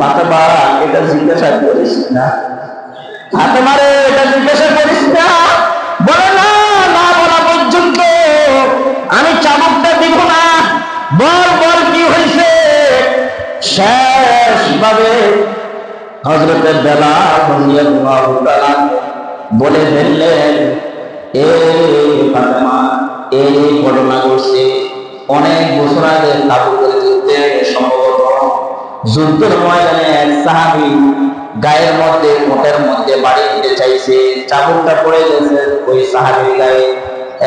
ফাতেমা এটা জিজ্ঞাসা করিস না, ফাতেমারে এটা জিজ্ঞাসা করিস না, বলে না, না বলা পর্যন্ত আমি চাবুকটা দিব না। বল বল কি হয়েছে? শেষ ভাবে হযরতে বেলাল রাদিয়াল্লাহু তাআলা বলে ফেললেন, এ ফাতেমা, এই ঘটনা ঘটছে অনেক বছর আগে তাবুকের যুদ্ধে। সম্ভবত যুদ্ধের ময়দানে এক সাহাবী গায়ের মধ্যে কোটের মধ্যে বাড়ি দিতে চাইছে, চাবুকটা পড়ে গেছে ওই সাহাবীর গায়ে,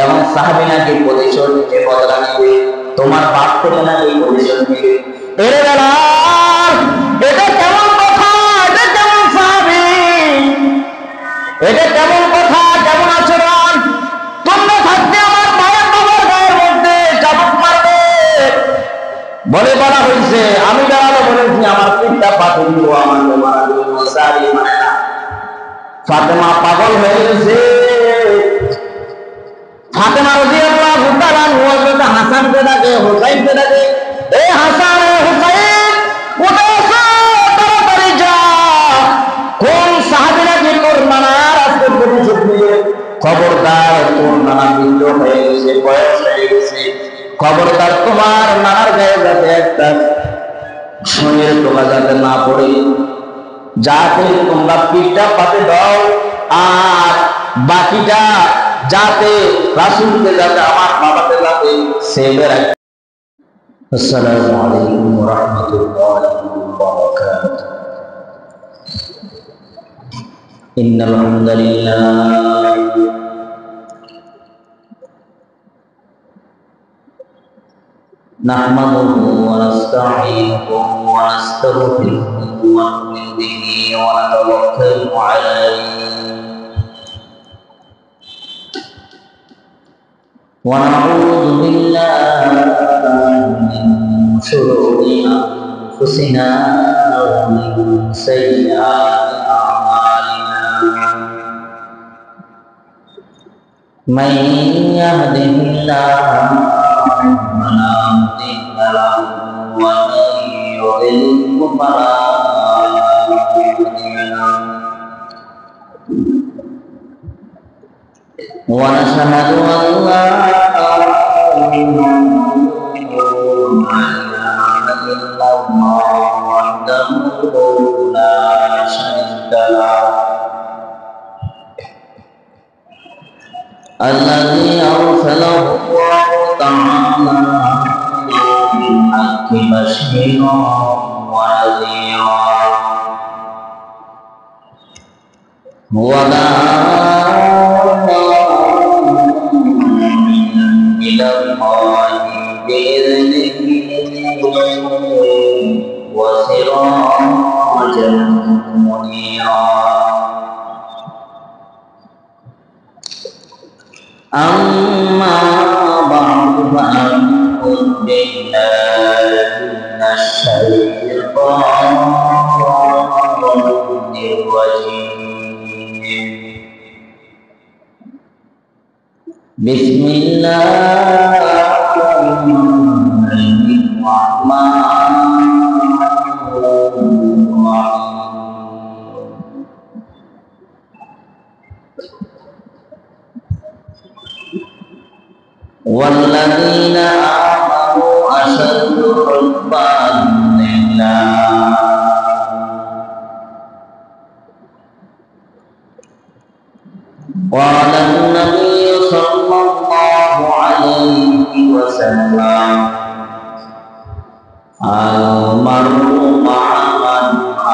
এবং সাহাবী নাকি প্রতিশোধ নিতে বদলা নিবে, তোমার বাপ থেকে নাকি প্রতিশোধ নিবে। এরে বেলাল, এটা কেমন কথা? এটা কেমন সাহাবী? এটা কেমন কথা, কেমন আচরণ? তোমরা থাকতে আমার মায়ের বাবার গায়ের মধ্যে চাবুক মারবে বলে বলা হয়েছে। আমি বেলালও বলেছি আমার পিঠটা পাথর দিব, আমার মারা দিব, সারি মানে না। ফাতেমা পাগল হয়ে গেছে। ফাতেমা রাদিয়াল্লাহু তাআলা হযরত হাসানকে ডাকে, হুসাইনকে ডাকে, এ হাসান, এ হুসাইন, উঠে এসো, তাড়াতাড়ি যা। কোন সাহাবী নাকি তোর নানার আজকে প্রতিশোধ নিয়ে, খবরদার, তোর নানা বৃদ্ধ হয়ে গেছে, বয়স হয়ে গেছে, খবরদার তোমার নানার গায়ে যাতে একটা শরীরের টোকা যাতে না পড়ে, যাতে তোমরা পিঠটা পাতে দাও, আর বাকিটা যাতে রাসূলকে যাতে আমার বাবাকে যাতে সেভে রাখে। আসসালামু আলাইকুম ওয়া রাহমাতুল্লাহি ওয়া বারাকাতুহু। ইন্নাল হামদালিল্লাহ নাহমাদুহু ওয়া নাস্তাঈনুহু ওয়া নাস্তাগফিরুহু ওয়া নু'মিनु বিহি ওয়া নাতাওয়াক্কালু আলাইহি ওয়া নাউযু বিল্লাহি মিন শুরুরি আনফুসিনা ওয়া মিন সাইয়্যাতি আ'মালিনা। মান ইয়াহদিহিল্লাহু فلا مضل له ومن يضلل فلا هادي له. ونشهد أن لا إله إلا الله وحده لا شريك له الذي أرسله الله تعالى بالحق بشيرا ونذيرا إلى الله بإذنه وسراجا منيرا. أما بعد فأعوذ بالله من الشيطان الرجيم. بسم الله الرحمن الرحيم. والذين آمنوا أشد حبا لله قال النبي صلى الله عليه وسلم المرء مع من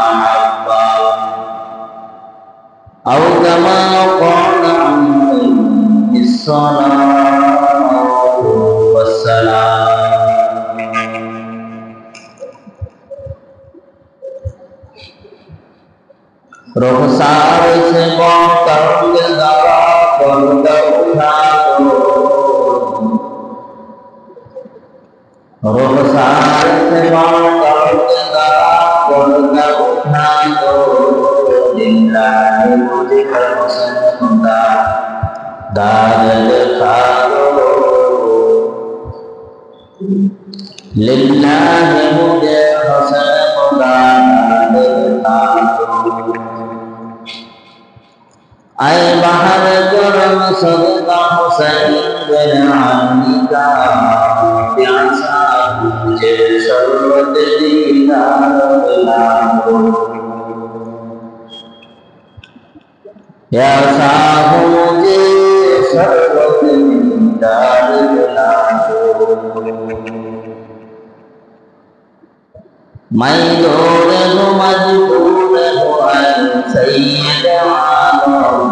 أحب أو كما قال عليه الصلاة والسلام. रुखसार से करोगे दवा पर्दा उठा दो, रुखसार से करोगे दवा पर्दा उठा दो, लिल्लाहि मुझे हुस्न खुदा दाद दिखा दो, लिल्लाहि मुझे हुस्न खुदा आए बाहर करम सदका हुसैन बिन अली का प्यासा मुझे शरबत दीदार दिलाओ प्यासा मुझे शरबत दीदार दिलाओ मैं दौड़ हूँ मजबूर हूँ सैयद आलम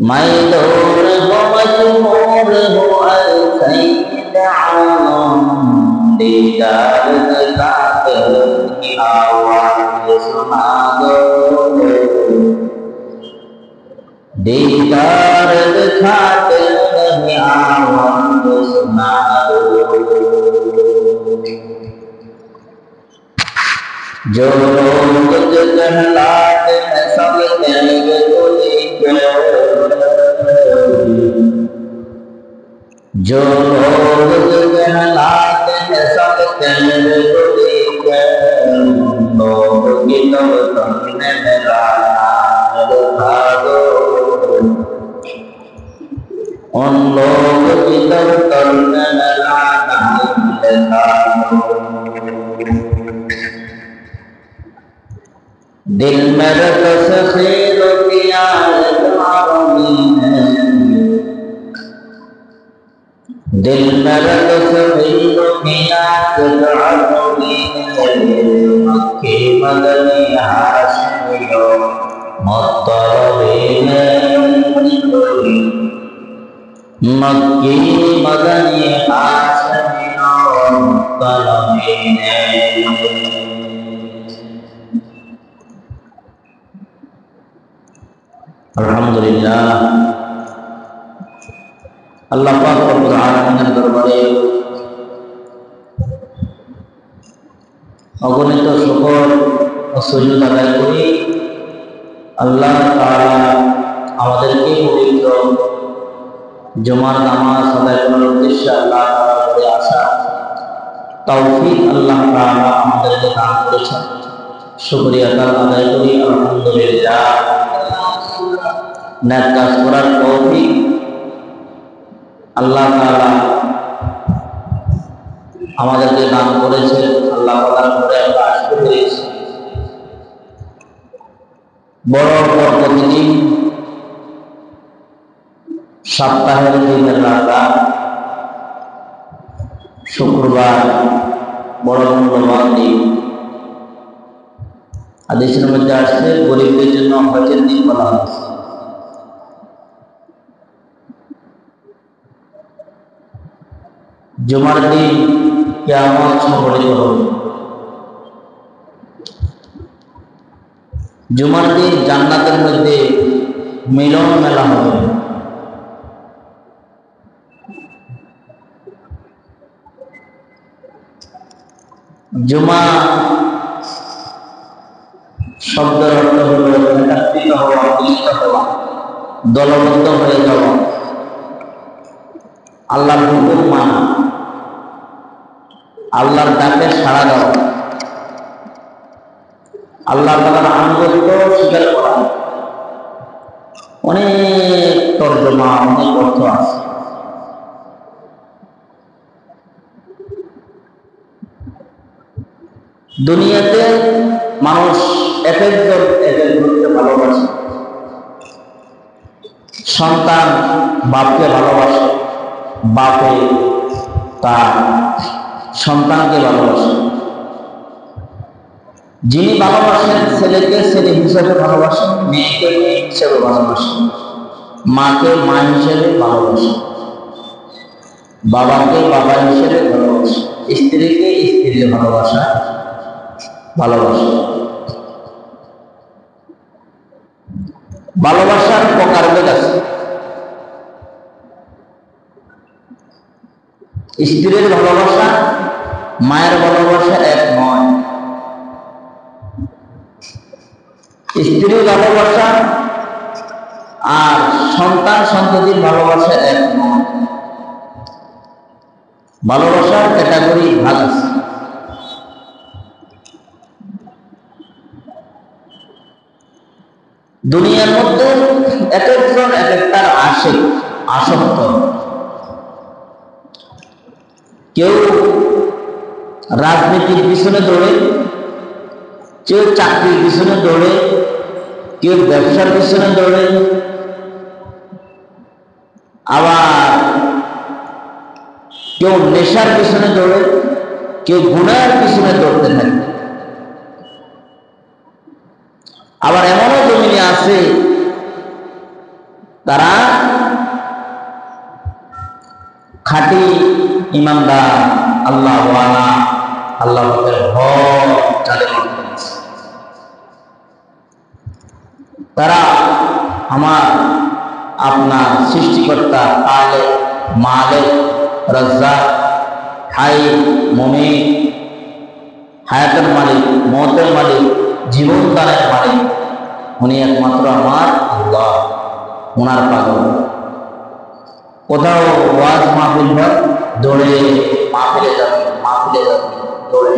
मैं दौड़ हूँ मजबूर हूँ सैयद आलम दीदार दिखाते की आवाज़ सुना दो दीदार दिखाते की आवाज़ सुना दो जो लोग जहलाते हैं सब कहेंगे जो लोग जहलाते हैं सब कहेंगे लोग की तब तुमने मेरा दिखा दो उन लोग की तब तुमने मेरा दिखा दो दिल मेरे तस्खीर किया है दिल मेरे तस्खीर किया मक्की मदनी हाशिमियो मुत्तरबीन मक्की मदनी हाशिमियो मुत्तरबीन अल्हम्दुलिल्लाह अल्लाह पाक रब्बुल आलामीনের দরবারে অগণিত শুকর ও সুজুদ আদায় করি আল্লাহ তাআলা আমাদেরকে পবিত্র জুমার নামাজ আদায় করার উদ্দেশ্যে আল্লাহ তাআলার কাছে আসা তৌফিক আল্লাহ তাআলা আমাদেরকে দান করেছেন শুকরিয়া আদায় করি আলহামদুলিল্লাহ নেক কাজ করার তৌফিক আল্লাহ তাআলা আমাদেরকে দান করেছেন আল্লাহ তাআলার উপরে আমরা আশীর্বাদ করেছি বড় বরকতি দিন সপ্তাহের দিনের রাত শুক্রবার বড় মূল্যবান দিন হাদিসের মধ্যে আসছে গরিবদের জন্য হজের দিন বলা হয়েছে জুমার দিন কিয়ামত সংঘটিত হবে জুমার দিন জান্নাতের মধ্যে মিলন মেলা হবে জুমা শব্দের অর্থ হল একত্রিত হওয়া মিলিত হওয়া দলবদ্ধ হয়ে যাওয়া আল্লাহর হুকুম মানা আল্লাহর ডাকে সাড়া দেওয়া আল্লাহ তাআলার আনুগত্য স্বীকার করা অনেক তর্জমা অনেক অর্থ আছে দুনিয়াতে মানুষ এক একজন এক একজনকে ভালোবাসে সন্তান বাপকে ভালোবাসে বাপে তার সন্তানকে ভালোবাসে যিনি ভালোবাসেন ছেলেকে ছেলে হিসেবে ভালোবাসেন মেয়েকে মেয়ে হিসেবে ভালোবাসেন মাকে মা হিসেবে ভালোবাসে বাবাকে বাবা হিসেবে ভালোবাসে স্ত্রীকে স্ত্রীর ভালোবাসে ভালোবাসার প্রকারভেদ আছে স্ত্রীর ভালোবাসা মায়ের ভালোবাসা এক নয় স্ত্রীর ভালোবাসা আর সন্তান সন্ততির ভালোবাসা এক নয় ভালোবাসার ক্যাটাগরি ভাগ আছে দুনিয়ার মধ্যে এক একজন এক একটার আসক্ত। কেউ রাজনীতির পিছনে দৌড়ে, কেউ চাকরির পিছনে দৌড়ে, কেউ ব্যবসার পিছনে দৌড়ে, আবার কেউ নেশার পিছনে দৌড়ে, কেউ গুনার পিছনে দৌড়তে থাকে। আবার এমনও জমিনে আছে তারা খাঁটি ইমানদার, আল্লাহ ওয়ালা, আল্লাহ পাকের হক যাদের মধ্যে আছে, তারা আমার আপনার সৃষ্টিকর্তা খালেক, মালিক, রাজ্জাক, হাই, মুমিত, হায়াতের মালিক, মওতের মালিক, জীবন দানের মালিক, উনি একমাত্র আমার আল্লাহ, ওনার পাগল। কোথাও ওয়াজ মাহফিল হয়, দৌড়ে মাহফিলে যাবে, দৌড়ে।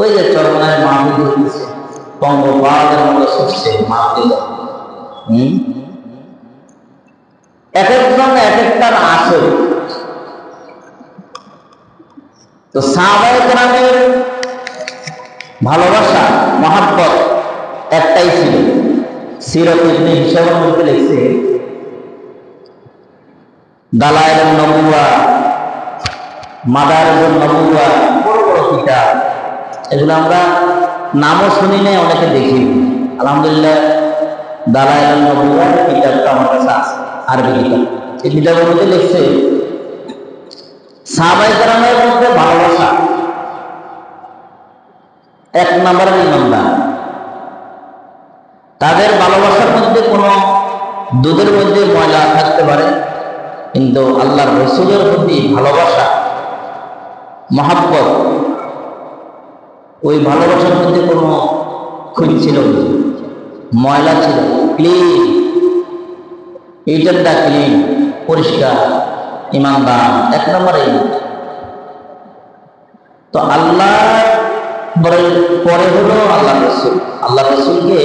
ওই যে চরমনায় মাহফিল হচ্ছে, পঙ্গপালের মতো ছুটছে মাহফিলে যাবে। এক একজন এক একটার আসল। তো সাহাবায়ে কেরামের ভালোবাসা, মহাব্বত একটাই ছিল। সিরাত ইবনে হিশামের মধ্যে লিখছে, দালায়েল নবুওয়া, মাদারিজুন নবুওয়া, বড় বড় কিতাব, এগুলো আমরা নামও শুনি নাই, অনেকে দেখি। আলহামদুলিল্লাহ দালায়েল নবুওয়া কিতাবটা আমার কাছে আছে, আরবি কিতাব। এই কিতাবের মধ্যে লিখছে সাহাবায়ে কেরামের মধ্যে ভালোবাসা এক নম্বরের ইমানদার। তাদের ভালোবাসার মধ্যে কোনো দুধের মধ্যে ময়লা থাকতে পারে, কিন্তু আল্লাহর রাসূলের প্রতি ভালোবাসা, মহাব্বত, ওই ভালোবাসার মধ্যে কোনো খুঁত ছিল না, ময়লা ছিল, ক্লিন, এইটারটা ক্লিন, পরিষ্কার, ইমানদার, এক নম্বরে। তো আল্লাহ পরে হলো আল্লাহ রাসূল। আল্লাহ রাসূলকে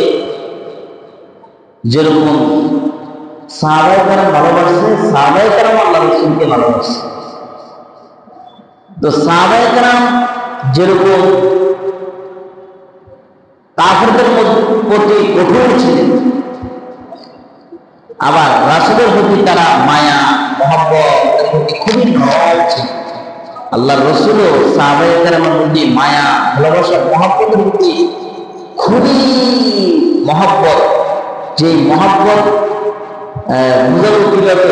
যেরকম সাহাবায়ে কেরাম ভালোবাসছে, সাহাবায়ে কেরাম আল্লাহ রাসূলকে ভালোবাসছে। তো সাহাবায়ে কেরাম যেরকম কাফেরদের প্রতি কঠোর ছিলেন, আবার রাসূলের প্রতি তারা মায়া, মহব্বতের প্রতি খুবই নরম ছিল। আল্লাহর রাসূলও সাহাবায়ে কেরামের প্রতি মায়া, ভালোবাসা, মহব্বতের প্রতি খুবই মহব্বত। যে মহব্বত বুঝাবো কিভাবে?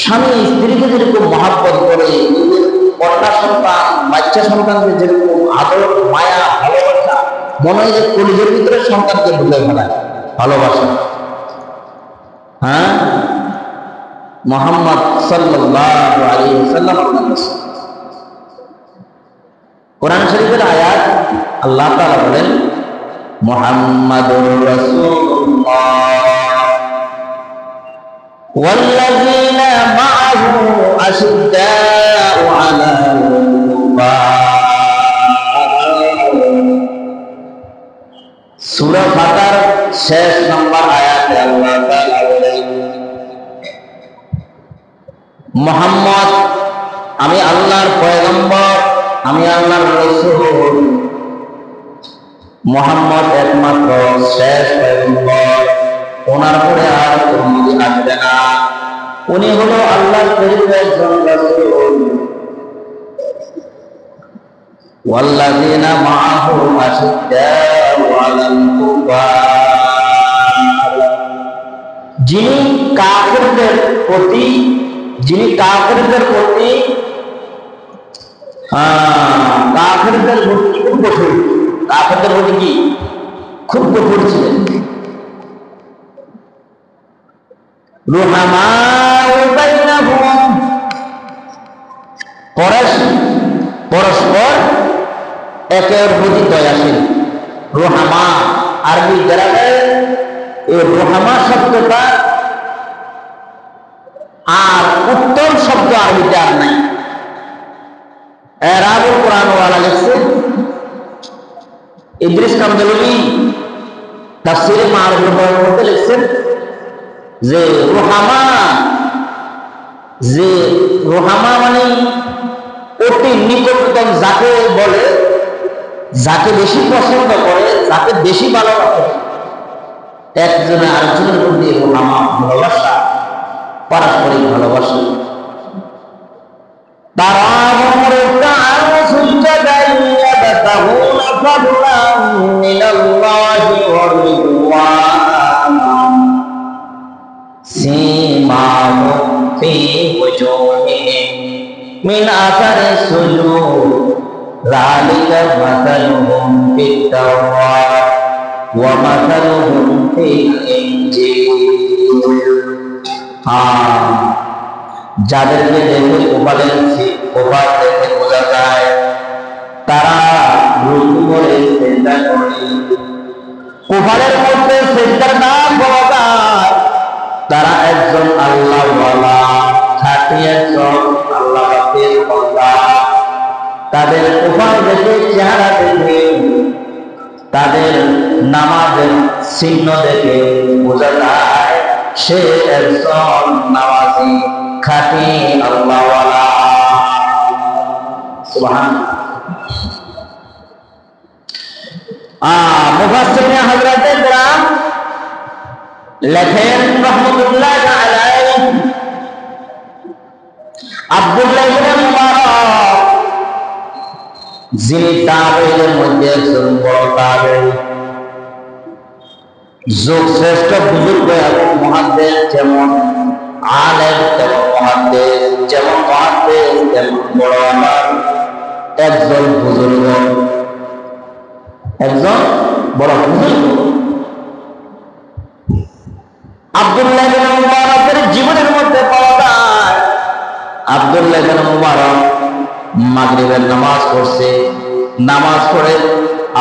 স্বামী স্ত্রীকে যেরকম মহব্বত করে, নিজের কন্যা সন্তান, বাচ্চা সন্তানকে যেরকম আদর, মায়া, ভালোবাসা, মনে হয় যে কলিজের ভিতরে সন্তানকে ঢুকে ফেলায় ভালোবাসা। হ্যাঁ, মুহাম্মদ সাল্লাল্লাহু আলাইহি ওয়াসাল্লাম কোরআন শরীফের আয়াত, আল্লাহ তাআলা বলেন, মুহাম্মাদুর রাসূলুল্লাহ ওয়াল্লাযীনা মাআহু আশিদ্দাউ আলাল কুফার। সূরা ফাতিহার শেষ নম্বর আয়াতে আল্লাহ তাআলা বলেন, মুহাম্মদ, আমি আল্লাহর পয়গম্বর, আমি আল্লাহর রাসূল। মুহাম্মদ একমাত্র শেষ পয়গম্বর, ওনার পরে আর কোনো নবী আসবে না। উনি হলো আল্লাহর প্রেরিত একজন রাসূল। ওয়াল্লাযীনা মাআহু আশিদ্দাউ আলাল কুফার। যিনি কাফেরদের প্রতি খুব কঠোর, কাফেরদের প্রতি কি খুব কঠোর ছিলেন। রুহামাউ বাইনাহুম, পরস্পর একের প্রতি দয়াশীল। রুহামা আরবি গ্রামে এই রুহামা শব্দটা আর উত্তম শব্দ আরবিতে আর নাই। এরাবুল কোরআন ওয়ালা লিখছে, ইদ্রিস কামদুলি তাফসীরে মারুফের মধ্যে লিখছেন যে রুহামা মানে অতি নিকটতম, যাকে বলে, যাকে বেশি পছন্দ করে, যাকে বেশি ভালোবাসে, একজনে আরেকজনের প্রতি রুহামা, ভালোবাসা, পারস্পরিক ভালোবাসা। তারাহুম রুকআন সুজদান ইয়াবতাগুনা ফাদলান মিনাল্লাহি ওয়া রিদওয়ানান সীমাহুম ফি ওজুহিহিম মিন আসারি সুজুদ যালিকা মাসালুহুম ফিত তাওরাত ওয়া মাসালুহুম ফিল ইনজিল। যাদেরকে দেখে কপাল দেখে বোঝা যায় তারা রুকু করে সিজদা করে, কপালের মধ্যে সিজদার নাম পাওয়া যায়, তারা একজন আল্লাহওয়ালা, খাঁটি একজন আল্লাহর বান্দা। তাদের কপাল দেখে, চেহারা দেখে, তাদের নামাজের চিহ্ন দেখে বোঝা যায় সে একজন নামাজি, খাঁটি আল্লাহওয়ালা। সুবহানাল্লাহ। মুফাসসিরিন হযরত কেরাম লেখেন রাহমাতুল্লাহ আলাইহি, আব্দুল্লাহ ইবনে মুবারক যিনি তাবেঈদের মধ্যে একজন বড় তাবেঈ, যুগ শ্রেষ্ঠ বুজুর্গ এবং মুহাদ্দিস, যেমন আলেম তেমন মুহাদ্দিস, যেমন মুহাদ্দিস তেমন বড় আলেম, একজন বুজুর্গ, একজন বড় বুজুর্গ। আব্দুল্লাহ ইবনে মুবারকের জীবনের মধ্যে পাওয়া যায়, আব্দুল্লাহ ইবনে মুবারক মাগরিবের নামাজ পড়ছে, নামাজ পড়ে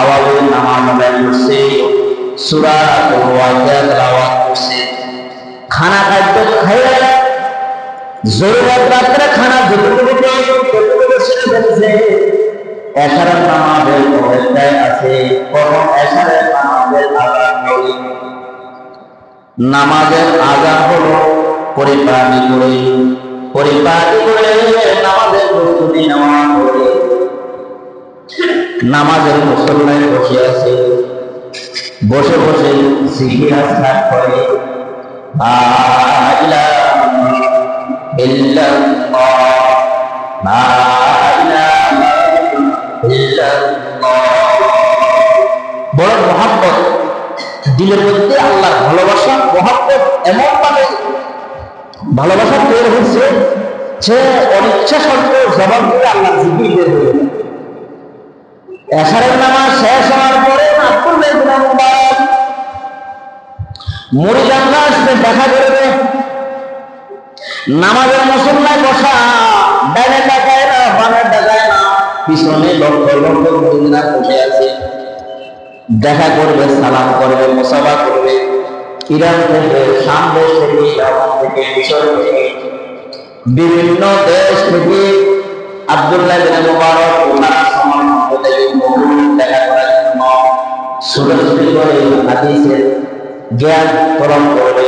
আওয়াজে নামাজ আদায় করছে, সূরা ওয়াকিয়া তেলাওয়াত করছে, খানা খাদ্য খাইয়ে জরুরত রাত্রে খানা যতটুকু ফেলছে, এশারের নামাজের অবস্থায় আছে, কখন এশারের নামাজের আযান হলো, নামাজের আযান হলো, পরিপাটি করে নামাজের প্রস্তুতি নেওয়া করে নামাজের মুসল্লায় বসে আছে, বসে বসে জিকির আজকার করে, লা ইলাহা ইল্লাল্লাহ, লা ইলাহা ইল্লাল্লাহ। বড় মহব্বত, দিলের মধ্যে আল্লাহর ভালোবাসা, মহব্বত এমন ভাবে ভালোবাসা তৈরি হচ্ছে, সে অনিচ্ছা সত্ত্বেও জবাব দিয়ে আল্লাহর জিকির বের হয়ে যায়। এশারের নামাজ শেষ হওয়ার পরে আব্দুল্লাহ ইবনে মুবারক মুরিদানরা আসতে দেখা করবে, নামাজের মুসল্লায় বসা, ডানে তাকায় না, বামে তাকায় না, পিছনে লক্ষ লক্ষ মুরিদরা বসে আছে, দেখা করবে, সালাম করবে, মুসাফা করবে। ইরান থেকে, শাম দেশ থেকে, ইরান থেকে, মিশর থেকে, বিভিন্ন দেশ থেকে আব্দুল্লাহ ইবনে মুবারক ওনার সময় দেখা করার জন্য ছোটাছুটি করে হাদিসের জ্ঞান তলব করবে,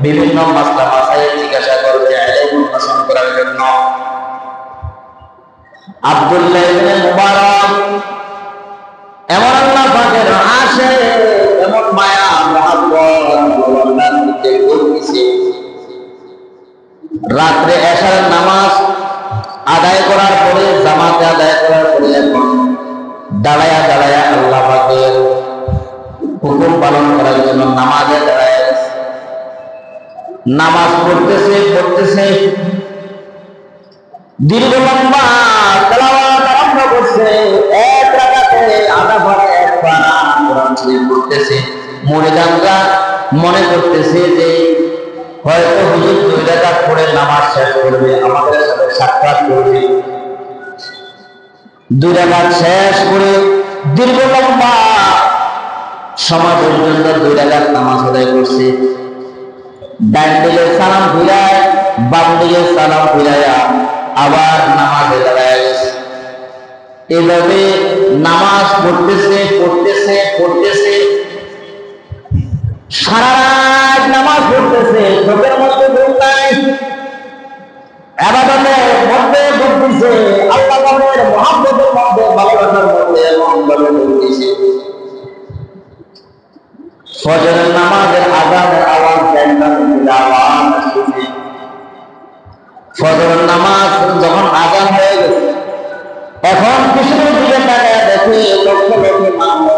বিভিন্ন মাসলা মাসাইল জিজ্ঞাসা করবে, ইলম হাসিল করার জন্য। আব্দুল্লাহ ইবনে মুবারক এমন আল্লাহ পাকের আশে, এমন মায়া মহব্বত আল্লাহর মধ্যে গড়ছে, রাত্রে এশারের নামাজ আদায় করার পরে, জামাতে আদায় করার পরে এখন দাঁড়ায়া দাঁড়ায়া আল্লাহ পাকের হুকুম পালন করার জন্য নামাজে দাঁড়ায় নামাজ পড়তেছে, দীর্ঘ লম্বা তেলাওয়াত আরম্ভ করছে, এক রাকাতে আধা পারা এক পারা কোরআন শরীফ পড়তেছে। মুরিদানরা মনে করতেছে যে হয়তো হুজুর 2 রাকাত পড়ে নামাজ শেষ করবে, আমাদের সাথে সাক্ষাৎ করবে। 2 রাকাত শেষ করে দীর্ঘ লম্বা সময় পর্যন্ত 2 রাকাত নামাজ আদায় করছে। ডান দিকে সালাম ফিরায়, বাম দিকে সালাম ফিরায়া আবার নামাজে দাঁড়ায় গেছে। এভাবে নামাজ পড়তেছে সারা রাত নামাজ পড়তেছে, চোখের মধ্যে ঘুম নাই, ইবাদতের মধ্যে ঘুরতেছে, আল্লাহ পাকের মহব্বতের মধ্যে, ভালোবাসার মধ্যে এমন ভাবে ঘুরতেছে। ফজরের নামাজের আযানের আওয়াজ জান্নাতের আওয়াজ শুনে ফজরের নামাজ যখন আযান হয়ে গেছে, এখন পিছনের দিকে তাকায় দেখে লক্ষ লক্ষ মানুষ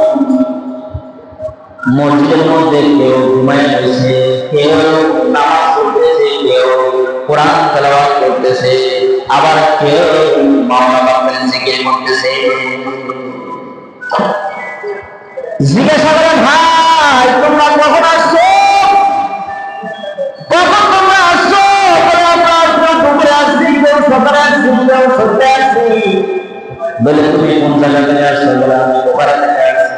মসজিদের মধ্যে, কেউ ঘুমায় গেছে, কেউ নামাজ পড়তেছে, কেউ কোরআন তেলাওয়াত করতেছে, আবার কেউ মাওলানা বাপের জিকির করতেছে। জিজ্ঞাসা করে, ভাই তোমরা কখন আসছো? কখন তোমরা আসছো? আমরা দুপুরে আসছি, কেউ সকালে আসছি, কেউ সন্ধ্যায় আসছি। বলে তুমি কোন জায়গা থেকে আসছো? বলে আমি ওপারে থেকে আসছি।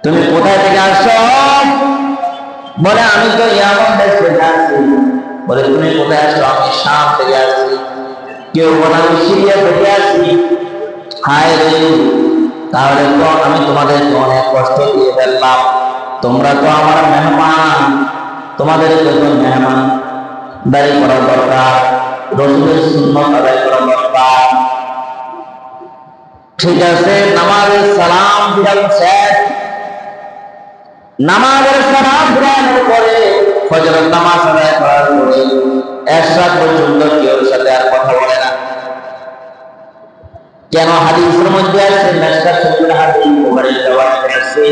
তুমি কোথায় থেকে আসছো? বলে আমি তো ইয়ামান দেশ থেকে আসছি। বলে তুমি কোথায় আসছো? আমি শাম থেকে আসছি। কেউ বলে আমি সিরিয়া থেকে আসছি। হায় রে, তাহলে তো আমি তোমাদেরকে অনেক কষ্ট দিয়ে ফেললাম। তোমরা তো আমার মেহমান, তোমাদের জন্য মেহমান দায়ী করা দরকার, রাসূলের সুন্নাত আদায় করা দরকার। ঠিক আছে, নামাজের সালাম ফিরানো শেষ। নামাজের সালাম ফিরানোর পরে ফজরের নামাজ আদায় করার পরে এশা পর্যন্ত কেউ সাথে আর কথা বলে না। কেন? হাদিসের মধ্যে আছে, মেশকাত শরীফের হাদিস, বুখারীর রিওয়ায়াত আছে,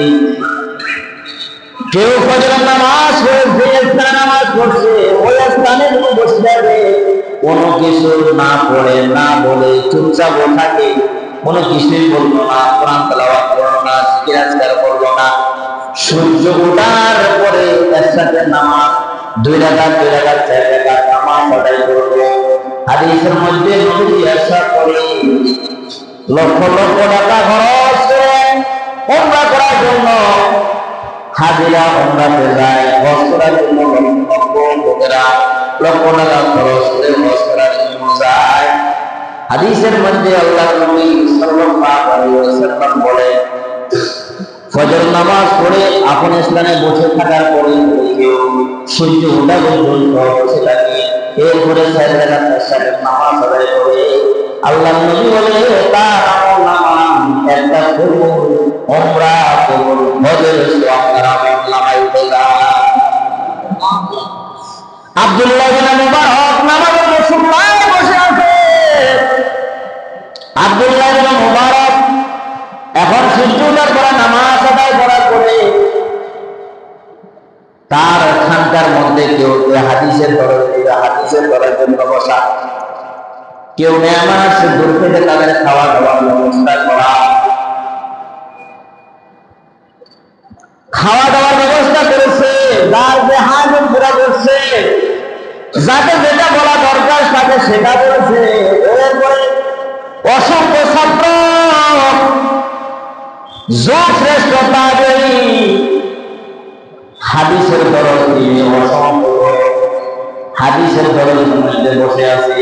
কেউ ফজরের নামাজ পড়ছে, ইশরার নামাজ পড়ছে, ওই স্থানে যদি বসে যাবে, কোনো কিছু না পড়ে না বলে চুপচাপ থাকে, কোনো কিছুই বললো না, কোরআন তেলাওয়াত করলো না, জিকির আজকার করলো না। সূর্য ওঠার পরে ইশরার নামাজ 2 রাকাত 4 রাকাত নামাজ আদায় করবে। হাদিসের মধ্যে নবী ইরশাদ করেন, লক্ষ লক্ষ টাকা খরচ করে উমরা করার জন্য হাজিরা উমরাতে যায়, হজ করার জন্য লক্ষ লোকেরা লক্ষ টাকা খরচ করে হজ করার জন্য যায়। হাদিসের মধ্যে আল্লাহর নবী সাল্লাল্লাহু আলাইহি ওয়াসাল্লাম বলেন, ফজর নামাজ পড়ে আপন স্থানে বসে থাকার পরে কেউ সূর্য ওঠা পর্যন্ত বসে থাকে, এরপরে 4 রাকাত ইশরার নামাজ আদায় করে, আল্লাহর নবী বলে তার আমল নামায় একটা কবুল উমরা কবুল হজের সওয়াব তার আমল নামায় উঠে যায়। আব্দুল্লাহ বিন মুবারক নামাজের মুসল্লায় বসে আছে। আব্দুল্লাহ বিন মুবারক এখন সূর্য ওঠার পরে নামাজ আদায় করার পরে তার খানকার মধ্যে কেউ হাদিসের করার জন্য বসা, কেউ মেহমান আসছে দূর থেকে তাদের খাওয়া দাওয়ার ব্যবস্থা করা, খাওয়া দাওয়ার ব্যবস্থা করেছে, যার যে হাজত পুরা করছে, যাকে যেটা বলা দরকার তাকে সেটা করেছে। এরপরে অসংখ্য ছাত্র যোগ শ্রেষ্ঠ তাবেঈ হাদিসের দরজ দিয়ে অসংখ্য হাদিসের দরজের মধ্যে বসে আছে।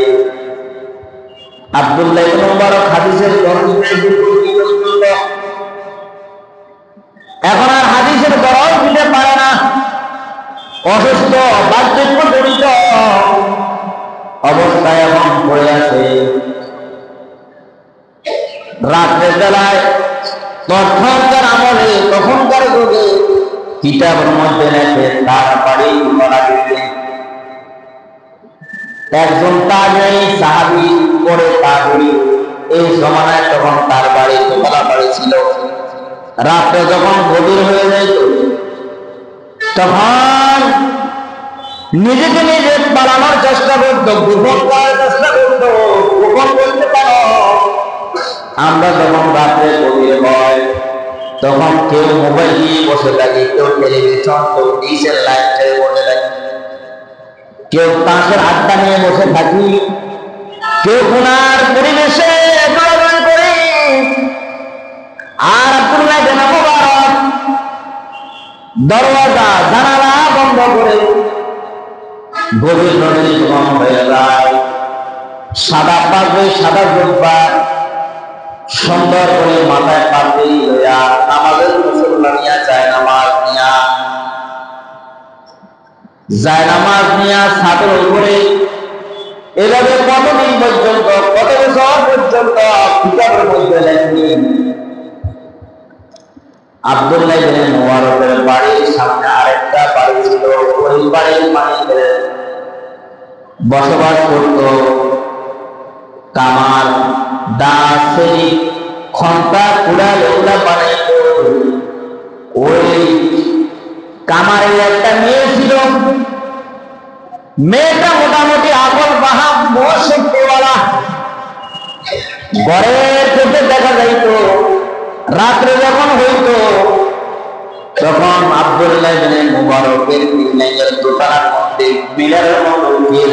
আব্দুল্লাহ ইবনে মুবারক হাদিসের দরজ দিয়ে এখন আর হাদিসের দরজ দিতে পারে না, অসুস্থ, বার্ধক্য জড়িত অবস্থায় এখন পড়ে আছে। রাতের বেলায় তখনকার আমলে তখনকার যুগে কিতাবের মধ্যে লেখে তার বাড়ি মারাবিতে একজন তাবেঈ সাহাবী পরে তাবেঈ, এই জমানায় তখন তার বাড়ি দোতলা বাড়ি ছিল। রাতে যখন গভীর হয়ে যেত তখন নিজেকে নিজে পালানোর চেষ্টা করত, গোপন করার চেষ্টা করত, গোপন করতে পারো। আমরা যখন রাতে গভীর হয় তখন কেউ মোবাইল নিয়ে বসে থাকে, কেউ টেলিভিশন, কেউ ডিশের লাইট ছেড়ে বসে থাকে, কেউ তাসের আড্ডা নিয়ে বসে থাকি, কেউ গুনার পরিবেশে চলাচল করে। আর আব্দুল্লাহ বিন মুবারক দরওয়াজা জানালা বন্ধ করে গভীর নদী যখন হয়ে যায়, সাদা পাগড়ি সাদা জুব্বা সুন্দর করে মাথায় পাগড়ি লইয়া নামাজের মুসল্লা নিয়া যায়, নামাজ নিয়া জায়নামাজ নিয়ে ছাদের উপরে এভাবে কতদিন পর্যন্ত, কত বছর পর্যন্ত কিতাবের মধ্যে লেখেন। আব্দুল্লাহ ইবনে মুবারকের বাড়ির সামনে আরেকটা বাড়ি ছিল, ওই বাড়ির মালিকের বসবাস করত কামার, দাস, সেলিক, খন্তা, কুড়াল এগুলা বানাইত। ওই কামারের একটা মেয়ে ছিল, মেয়েটা মোটামুটি আকল বাহা শক্তিওয়ালা, ঘরের চোখে দেখা যাইত। রাত্রে যখন হইত তখন আব্দুল্লাহ ইবনে মুবারকের বিল্ডিংয়ের দোতলার মধ্যে পিলারের মতো উঠিয়ে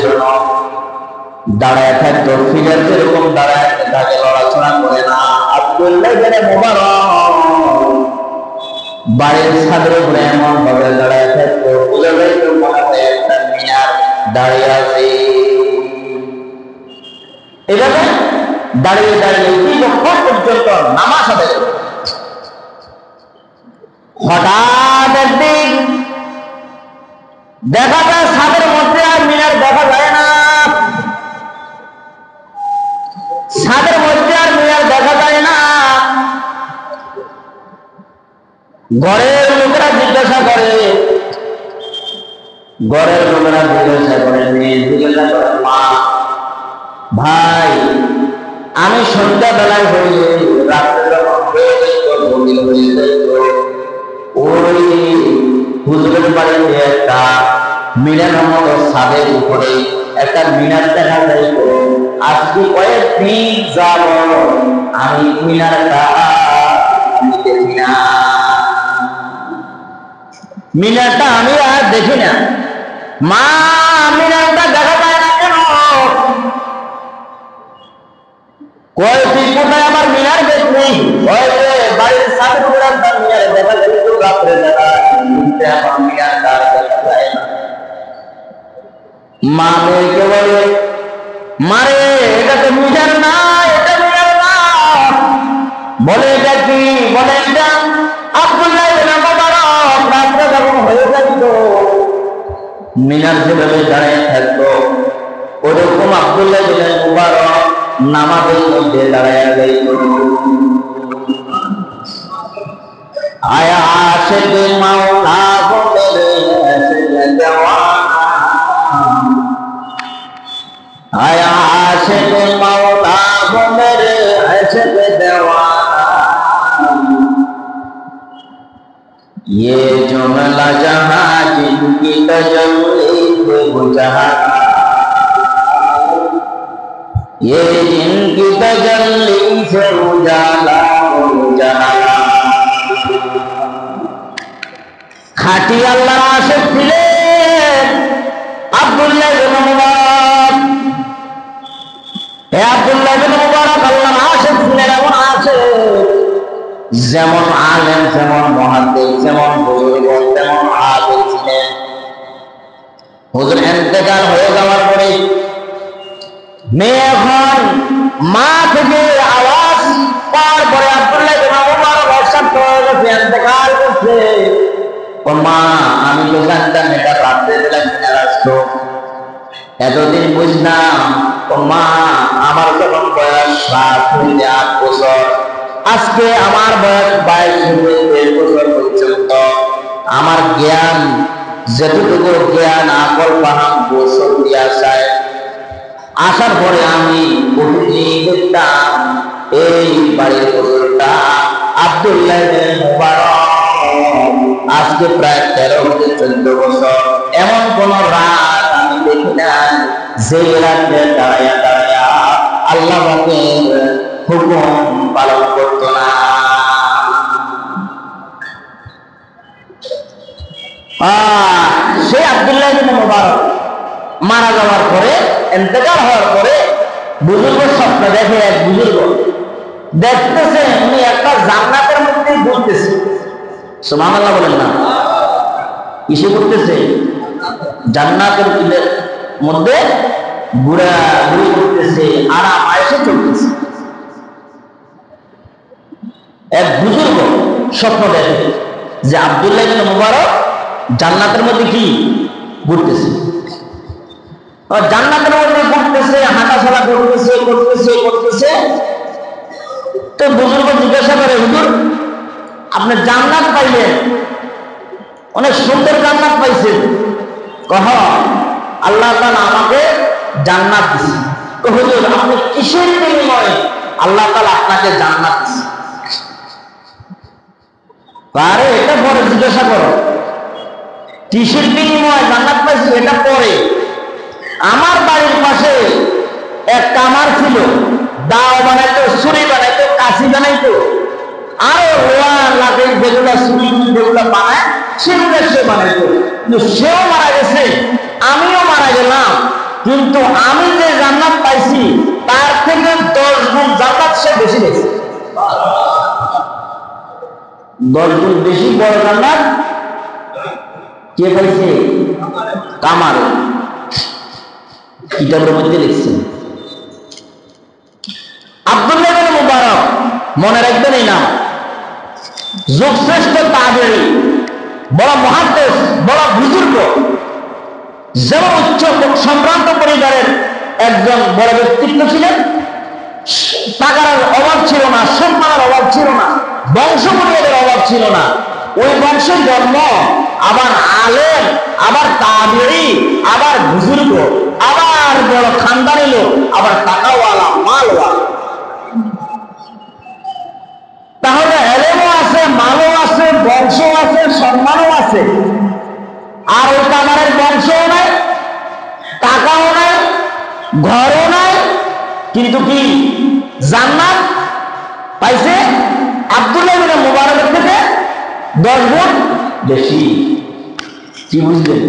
দাঁড়ায় থাকতো। পিলার যেরকম দাঁড়ায় থাকে, লড়াচড়া করে না। আব্দুল্লাহ ইবনে মুবারক বাড়ির ছাদের উপরে এমন ভাবে দাঁড়ায় থাকতো, বুঝে যাইত মনে হয় একটা মিনার দাঁড়িয়ে আছে। এভাবে দাঁড়িয়ে দাঁড়িয়ে দীর্ঘক্ষণ পর্যন্ত নামাজ আদায় করত। হঠাৎ একদিন দেখা যায় ছাদের মধ্যে আর মিনার দেখা যায় না, ছাদের মধ্যে আর মিনার দেখা যায় না। ঘরের লোকেরা জিজ্ঞাসা করে, মেয়ে জিজ্ঞাসা করে, মা ভাই, আমি সন্ধ্যাবেলায় হইলে রাত্রে যখন হয়ে যাইত, ওই হুজুরের বাড়িতে একটা মিনারের মতো ছাদের উপরে একটা মিনার দেখা যাইত। আজকে কয়েকদিন যাব আমি মিনারটা দেখি না, মিনারটা আমি আর দেখি না। মা, মিনারটা দেখা যায় না কেন? কয় তুই কোথায় আমার মিনার দেখবি? বাড়ির ছাদের উপরে একটা মিনার দেখা যাইত রাত্রে বেলা, এখন মিনারটা দেখা যায় না। মা মেয়েকে বলে, মারে এটা তো মিনার না, এটা মিনার না। বলে এটা কি? বলে এটা আব্দুল্লাহ ইবনে মুবারক রাত্রে যখন হয়ে যাইত মিনার যেভাবে দাঁড়িয়ে থাকতো, ওরকম আব্দুল্লাহ ইবনে মুবারক নামাজের মধ্যে দাঁড়ায় যাইত। আয়া আশিক মাওলা বলে দেওয়ানা, আয়া আশিক মাওলা বলে দেওয়ানা, ये जुमला जहां जिनकी तजल्ली से बुझा, ये जिनकी तजल्ली से उजाला उजाला। खाटी अल्लाह आशिक ছিলেন আব্দুল্লাহ ইবনে মুবারক। হে আব্দুল্লাহ ইবনে মুবারক আল্লাহর আশিক ছিলেন, এমন আশিক যেমন আলেম, যেমন মুহাদ্দিস, যেমন বুজুর্গ, তেমন আলেম ছিলেন। হুজুর ইন্তেকাল হয়ে যাওয়ার পরে মেয়ে এখন মা থেকে আওয়াজ পাওয়ার পরে আব্দুল্লাহ ইবনে মুবারক অসুস্থ হয়ে গেছে, ইন্তেকাল করছে। ও মা, আমি তো জানতাম এটা রাত্রে বেলা মিনার আসতো, এতদিন বুঝলাম। ও মা, আমার যখন বয়স 7 বছর, আজকে আমার বয়স 22 বছর পর্যন্ত আমার জ্ঞান, যেটুকু জ্ঞান আকল পাহাম বছর দিয়ে আসার পরে আমি প্রতিদিন দেখতাম এই বাড়ির হুজুরটা আব্দুল্লাহ ইবনে মুবারক আজকে প্রায় 13-14 বছর এমন কোন রাত আমি দেখি না যে রাতে দাঁড়ায়া দাঁড়ায়া আল্লাহ পাকের হুকুম পালন করত না। সেই আব্দুল্লাহ ইবনে মুবারক মারা যাওয়ার পরে, ইন্তেকাল হওয়ার পরে বুজুর্গ স্বপ্ন দেখে। এক বুজুর্গ দেখতেছে উনি একটা জান্নাতের মধ্যে ঘুরতেছে। সুবহানাল্লাহ বলেন না? কিসে ঘুরতেছে? জান্নাতের মধ্যে ঘোরাঘুরি করতেছে, আরাম আয়েশে চলতেছে। এক বুজুর্গ স্বপ্ন দেখে যে আব্দুল্লাহ ইবনে মুবারক জান্নাতের মধ্যে কি ঘুরতেছে, জান্নাতের মধ্যে ঘুরতেছে, হাঁটাচলা করতেছে করতেছে করতেছে। তো বুজুর্গ জিজ্ঞাসা করে, হুজুর আপনি জান্নাত পাইলেন, অনেক সুন্দর জান্নাত পাইছেন। কহ আল্লাহ তাআলা আমাকে জান্নাত দিয়েছে। তো হুজুর আপনি কিসের বিনিময়ে আল্লাহ তাআলা আপনাকে জান্নাত দিয়েছে? আরে এটা পরে জিজ্ঞাসা করো, কিসের বিনিময়ে জান্নাত পাইছি এটা পরে। আমার বাড়ির পাশে এক কামার ছিল, দাও বানাইতো, ছুরি বানাইতো, কাশি বানাইতো, আরো লোহার লাঠি যেগুলা ছুরি যেগুলা বানায় সেগুলো সে বানাইতো। কিন্তু সেও মারা গেছে, আমিও মারা গেলাম, কিন্তু আমি যে জান্নাত পাইছি তার থেকে 10 গুণ জান্নাত সে বেশি গেছে। 10 গুণ বেশি বড় জান্নাত কে পাইছে? কামার। কিতাবের মধ্যে লিখছেন। আব্দুল্লাহ ইবনে মুবারক, মনে রাখবেন এই নাম, যুগশ্রেষ্ঠ তাবেঈ, বড় মুহাদ্দিস, বড় বুজুর্গ, যেমন উচ্চ সম্ভ্রান্ত পরিবারের একজন বড় ব্যক্তিত্ব ছিলেন। টাকার অভাব ছিল না, সম্মানের অভাব ছিল না, বংশপরিবারের অভাব ছিল না। ওই বংশের জন্ম, আবার আলেম, আবার তাবেঈ, আবার বুজুর্গ, আবার বড় খানদানি লোক, আবার টাকাওয়ালা, মালওয়ালা। তাহলে এলেমও আছে, মালও আছে, বংশ আছে, সম্মানও আছে। আর ওই কামারের বংশও নাই, টাকাও নাই, ঘরও নাই, কিন্তু কি জান্নাত পাইছে আব্দুল্লাহ ইবনে মুবারকের থেকে 10 গুণ বেশি। কি বুঝলেন?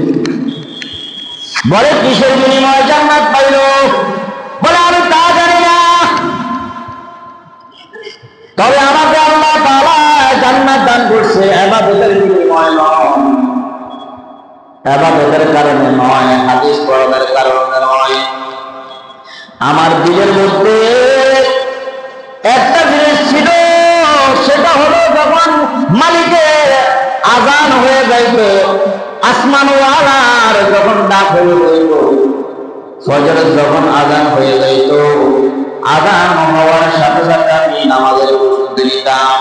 বলে কিসের বিনিময়ে জান্নাত পাইল? বলে আমি তা জানি না, তবে আমাকে আল্লাহ তাআলা জান্নাত দান করছে ইবাদতের বিনিময়ে নয়, ইবাদতের কারণে নয়, হাদিস পড়ার কারণে নয়। আমার দিলের মধ্যে একটা জিনিস ছিল, সেটা হলো যখন মালিকের আযান হয়ে যাইত, আসমানওয়ালার যখন ডাক হয়ে যাইত, ফজরের যখন আযান হয়ে যাইত, আযান হওয়ার সাথে সাথে আমি নামাজের প্রস্তুতি নিতাম।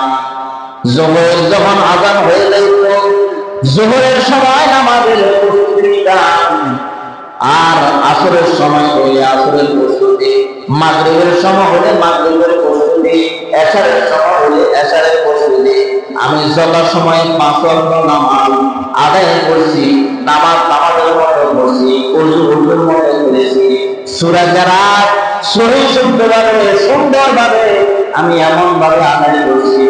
যোহরের যখন আযান হয়ে যাইত, যোহরের সময় নামাজের প্রস্তুতি নিতাম। আর আসরের সময় হলে আসরের প্রস্তুতি, মাগরিবের সময় হলে মাগরিবের প্রস্তুতি, এশারের সময় হলে এশারের প্রস্তুতি। আমি যত সময় 5 ওয়াক্ত নামাজ আদায় করছি, নামাজের মতো করছি, ওযুর মতো করেছি, সূরা কেরাত সহি শুদ্ধভাবে সুন্দরভাবে আমি এমন ভাবে আদায় করছি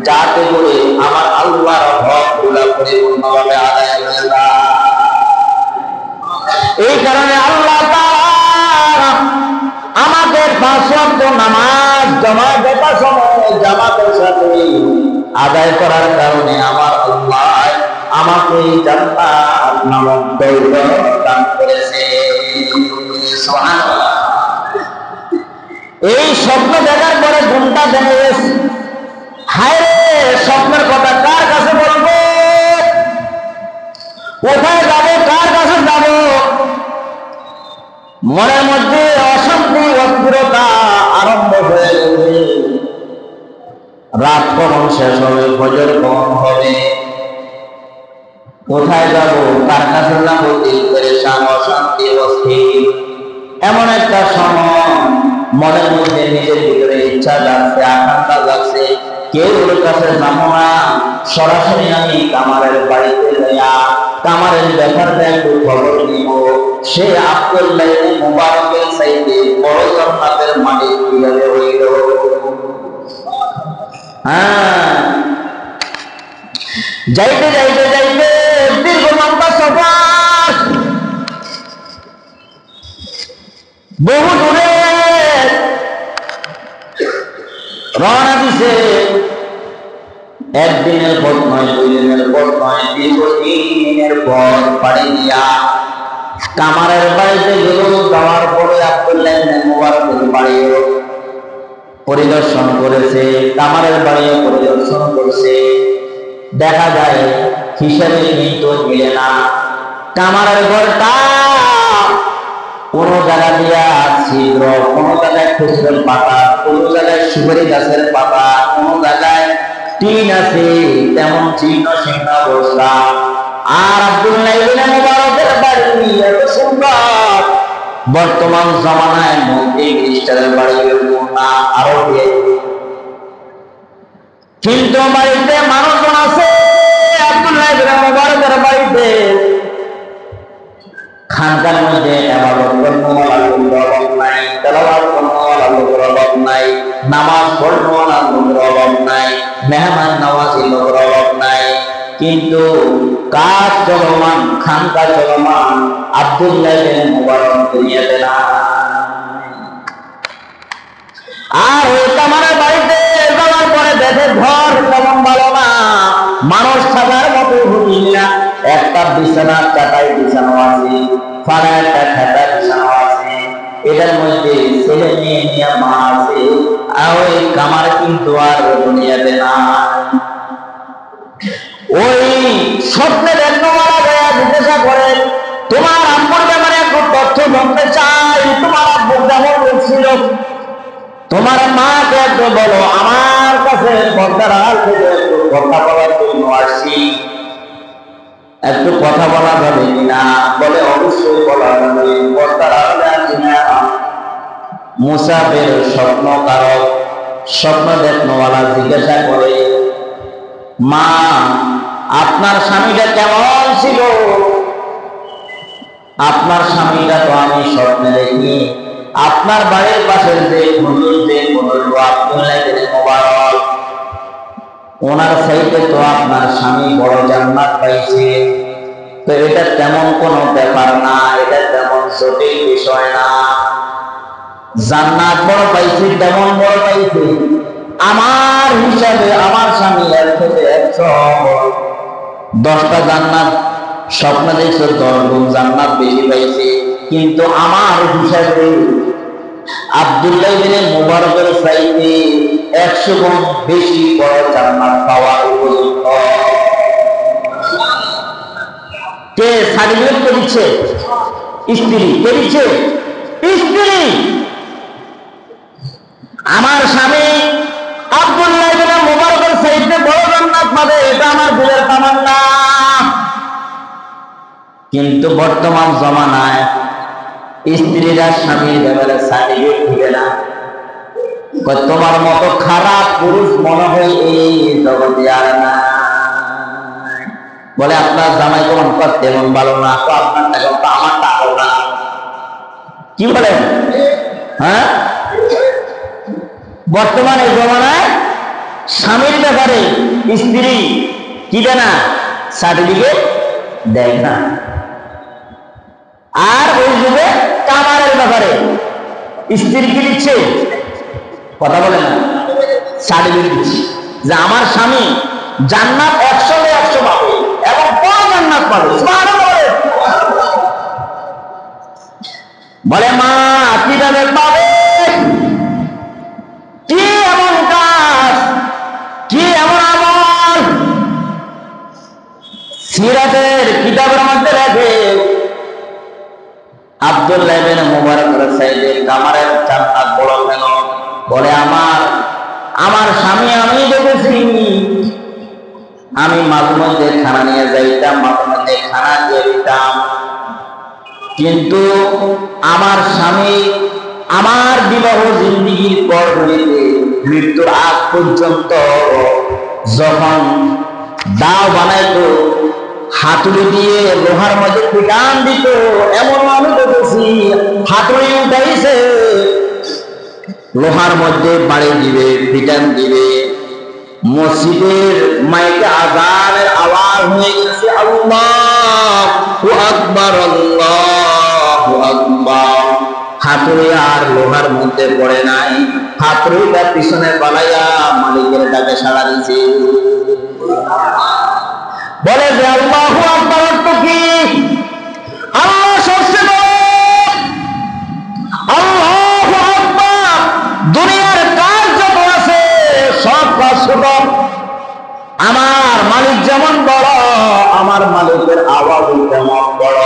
যাতে করে আমার আল্লাহর হকগুলো পরিপূর্ণভাবে আদায় হয়ে যায়। এই কারণে আল্লাহ তাআলা আমাদের 5 ওয়াক্ত নামাজ জামাতের সময় জামাতের সাথে আদায় করার কারণে আমার আল্লাহ আমাকে জান্নাত নামক দৌলত দান করেছে। সুবহানাল্লাহ। এই স্বপ্ন দেখার পরে ঘুমটা ভেঙে গেছে। হায় রে, স্বপ্নের কথা কার কাছে বলবো? কোথায় যাবো? কার কাছে যাব? মনের মধ্যে অশান্তি, অস্থিরতা আরম্ভ হয়ে গেছে। রাত কখন শেষ হবে, ফজর কখন হবে, কোথায় যাব, কার কাছে যাব? দিল পেরেশান, অশান্তি, অস্থির। এমন একটা সময় মনের মধ্যে নিজের ভিতরে ইচ্ছা যাচ্ছে, আকাঙ্ক্ষা যাচ্ছে, কেউ ওর কাছে যাবো না, সরাসরি আমি কামারের বাড়িতে যাইয়া কামারের ব্যাপারটা একটু খবর নিব। সে আব্দুল্লাহ ইবনে মুবারকের চাইতে বড় জান্নাতের মালিক কিভাবে হইল। যাইতে যাইতে যাইতে দীর্ঘ লম্বা সফর, বহু দূরে রওনা দিছে। একদিনের পথ নয়, 2 দিনের পথ নয়, দীর্ঘদিনের পথ পাড়ি দিয়া কামারের বাড়িতে গেল। যাওয়ার পরে আব্দুল্লাহ ইবনে মুবারকের বাড়িও পরিদর্শন করেছে, কামারের বাড়িও পরিদর্শন করেছে। দেখা যায় হিসাবে কিন্তু মিলে না। কামারের ঘরটা কোন জায়গা দিয়া ছিদ্র, কোন জায়গায় খেজুরের পাতা, কোন জায়গায় সুপারি গাছের পাতা, কোন জায়গায় টিন আছে, তেমন চিহ্ন চিহ্ন অবস্থা। আর আব্দুল্লাহ ইবনে মুবারকের বাড়ি এত সুন্দর, বর্তমান জামানায় মন্ত্রী মিনিস্টারের বাড়ি না আরো কিন্তু বাড়িতে মানুষজন আছে আব্দুল্লাহ ইবনে মুবারকের বাড়িতে। খানকার মধ্যে ইবাদত করনেওয়ালা লোকের অভাব নাই, তেলাওয়াত করনেওয়ালা লোকের অভাব নাই, নামাজ পড়নেওয়ালা লোকের অভাব নাই, মেহমান নওয়াজি লোকের অভাব নাই। কিন্তু কাজ চলমান, খানকা চলমান, আব্দুল্লাহ ইবনে মুবারক দুনিয়াতে না। আর ওই কামারের বাড়িতে যাওয়ার পরে দেখে ঘর তেমন ভালো না, মানুষ থাকার মতো ভূমি না। একটা বিছানা চাটাই বিছানো আছে, ফাড়া একটা খাতা বিছানো আছে, এটার মধ্যে ছেলে মেয়ে নিয়ে মা আছে। আর ওই কামার কিন্তু আর দুনিয়াতে না। ওই স্বপ্নে দেখনোয়ালা গয়া জিজ্ঞাসা করে, তোমার আম্মুর ব্যাপারে একটু তথ্য জানতে চাই, তোমার আব্বু কেমন লোক ছিল, তোমার মাকে একটু বলো, আমার কাছে পর্দার আড়াল থেকে একটু কথা বলার জন্য আসছি, একটু কথা বলা যাবে কিনা? বলে অবশ্যই বলা যাবে, পর্দার আড়ালে আছি না। মুসাফির স্বপ্নকারক, স্বপ্ন দেখনোয়ালা জিজ্ঞাসা করে, মা আপনার স্বামীটা কেমন ছিল? আপনার স্বামীটা তো আমি স্বপ্নে দেখি, আপনার বাড়ির পাশের যে হুজুর আব্দুল্লাহ ইবনে মুবারক, ওনার চাইতে তো আপনার স্বামী বড় জান্নাত পাইছে। তো এটা তেমন কোনো ব্যাপার না, এটা তেমন জটিল বিষয় না। জান্নাত বড় পাইছে, তেমন বড় পাইছে। আমার হিসাবে আমার স্বামী 100টা জান্নাত স্বপ্ন দেখছে, 10 গুণ জান্নাত বেশি পাইছে। কিন্তু আমার হিসাবে আব্দুল্লাহ ইবনে মুবারকের চাইতে 100 গুণ বেশি বড় জান্নাত পাওয়ার উপযুক্ত। কে সার্টিফিকেট কে দিচ্ছে? স্ত্রী। কে দিচ্ছে? স্ত্রী। আমার স্বামী আব্দুল্লাহ ইবনে মুবারকের চাইতে বড় জান্নাত পাবে, এটা আমার দিলের তামান্না। কিন্তু বর্তমান জমানায় স্ত্রীরা স্বামীর ব্যাপারে সার্টিফিকেট দিবে না। তোমার মতো খারাপ পুরুষ মনে হয় এই জগতে আর না। বলে আপনার জামাই কোন তেমন ভালো না, তো আপনার টাকা তো আমার টাকাও না। কি বলেন? হ্যাঁ, বর্তমানে জমানায় স্বামীর ব্যাপারে স্ত্রী কি দেয় না? সার্টিফিকেট দেয় না। আর ওই যুগে কামারের ব্যাপারে স্ত্রী কি দিচ্ছে? কথা বলে না, সার্টিফিকেট দিচ্ছে যে আমার স্বামী জান্নাত 100 পাবে এবং বড় জান্নাত পাবে। বলে মা কিভাবে পাবে? কি এমন কাজ, কি এমন আমল? সিরাতের কিতাবের মধ্যে লেখে আব্দুল্লাহ ইবনে মুবারকের চাইতে কামারের জান্নাত বড় কেন? বলে আমার স্বামী আমি দেখেছি, আমি মাঝে মধ্যে খানা নিয়ে যাইতাম, মাঝে মধ্যে খানা দিয়ে দিতাম, কিন্তু আমার স্বামী আমার বিবাহ জিন্দিগির পর হইতে মৃত্যুর আগ পর্যন্ত যখন দাও বানাইতো, হাতুড়ি দিয়ে লোহার মধ্যে পিটান দিত, এমন আমি দেখেছি হাতুড়ি উঠাইছে, লোহার মধ্যে বাড়ি দিবে, পিটান দিবে, মসজিদের মাইকে আযানের আওয়াজ হয়ে গেছে, আল্লাহু আকবার, আল্লাহু আকবার। হাতুড়ি আর লোহার মধ্যে পড়ে নাই, হাতুড়িটা পিছনে বানাইয়া মালিকের ডাকে সাড়া দিছে। বলে যে আল্লাহু আকবার অর্থ কি? আল্লাহ সবচেয়ে বড়, আল্লাহু আকবার। দুনিয়ার কাজ যত আছে সব কাজ ছোট, আমার মালিক যেমন বড়, আমার মালিকের আওয়াজ তেমন বড়।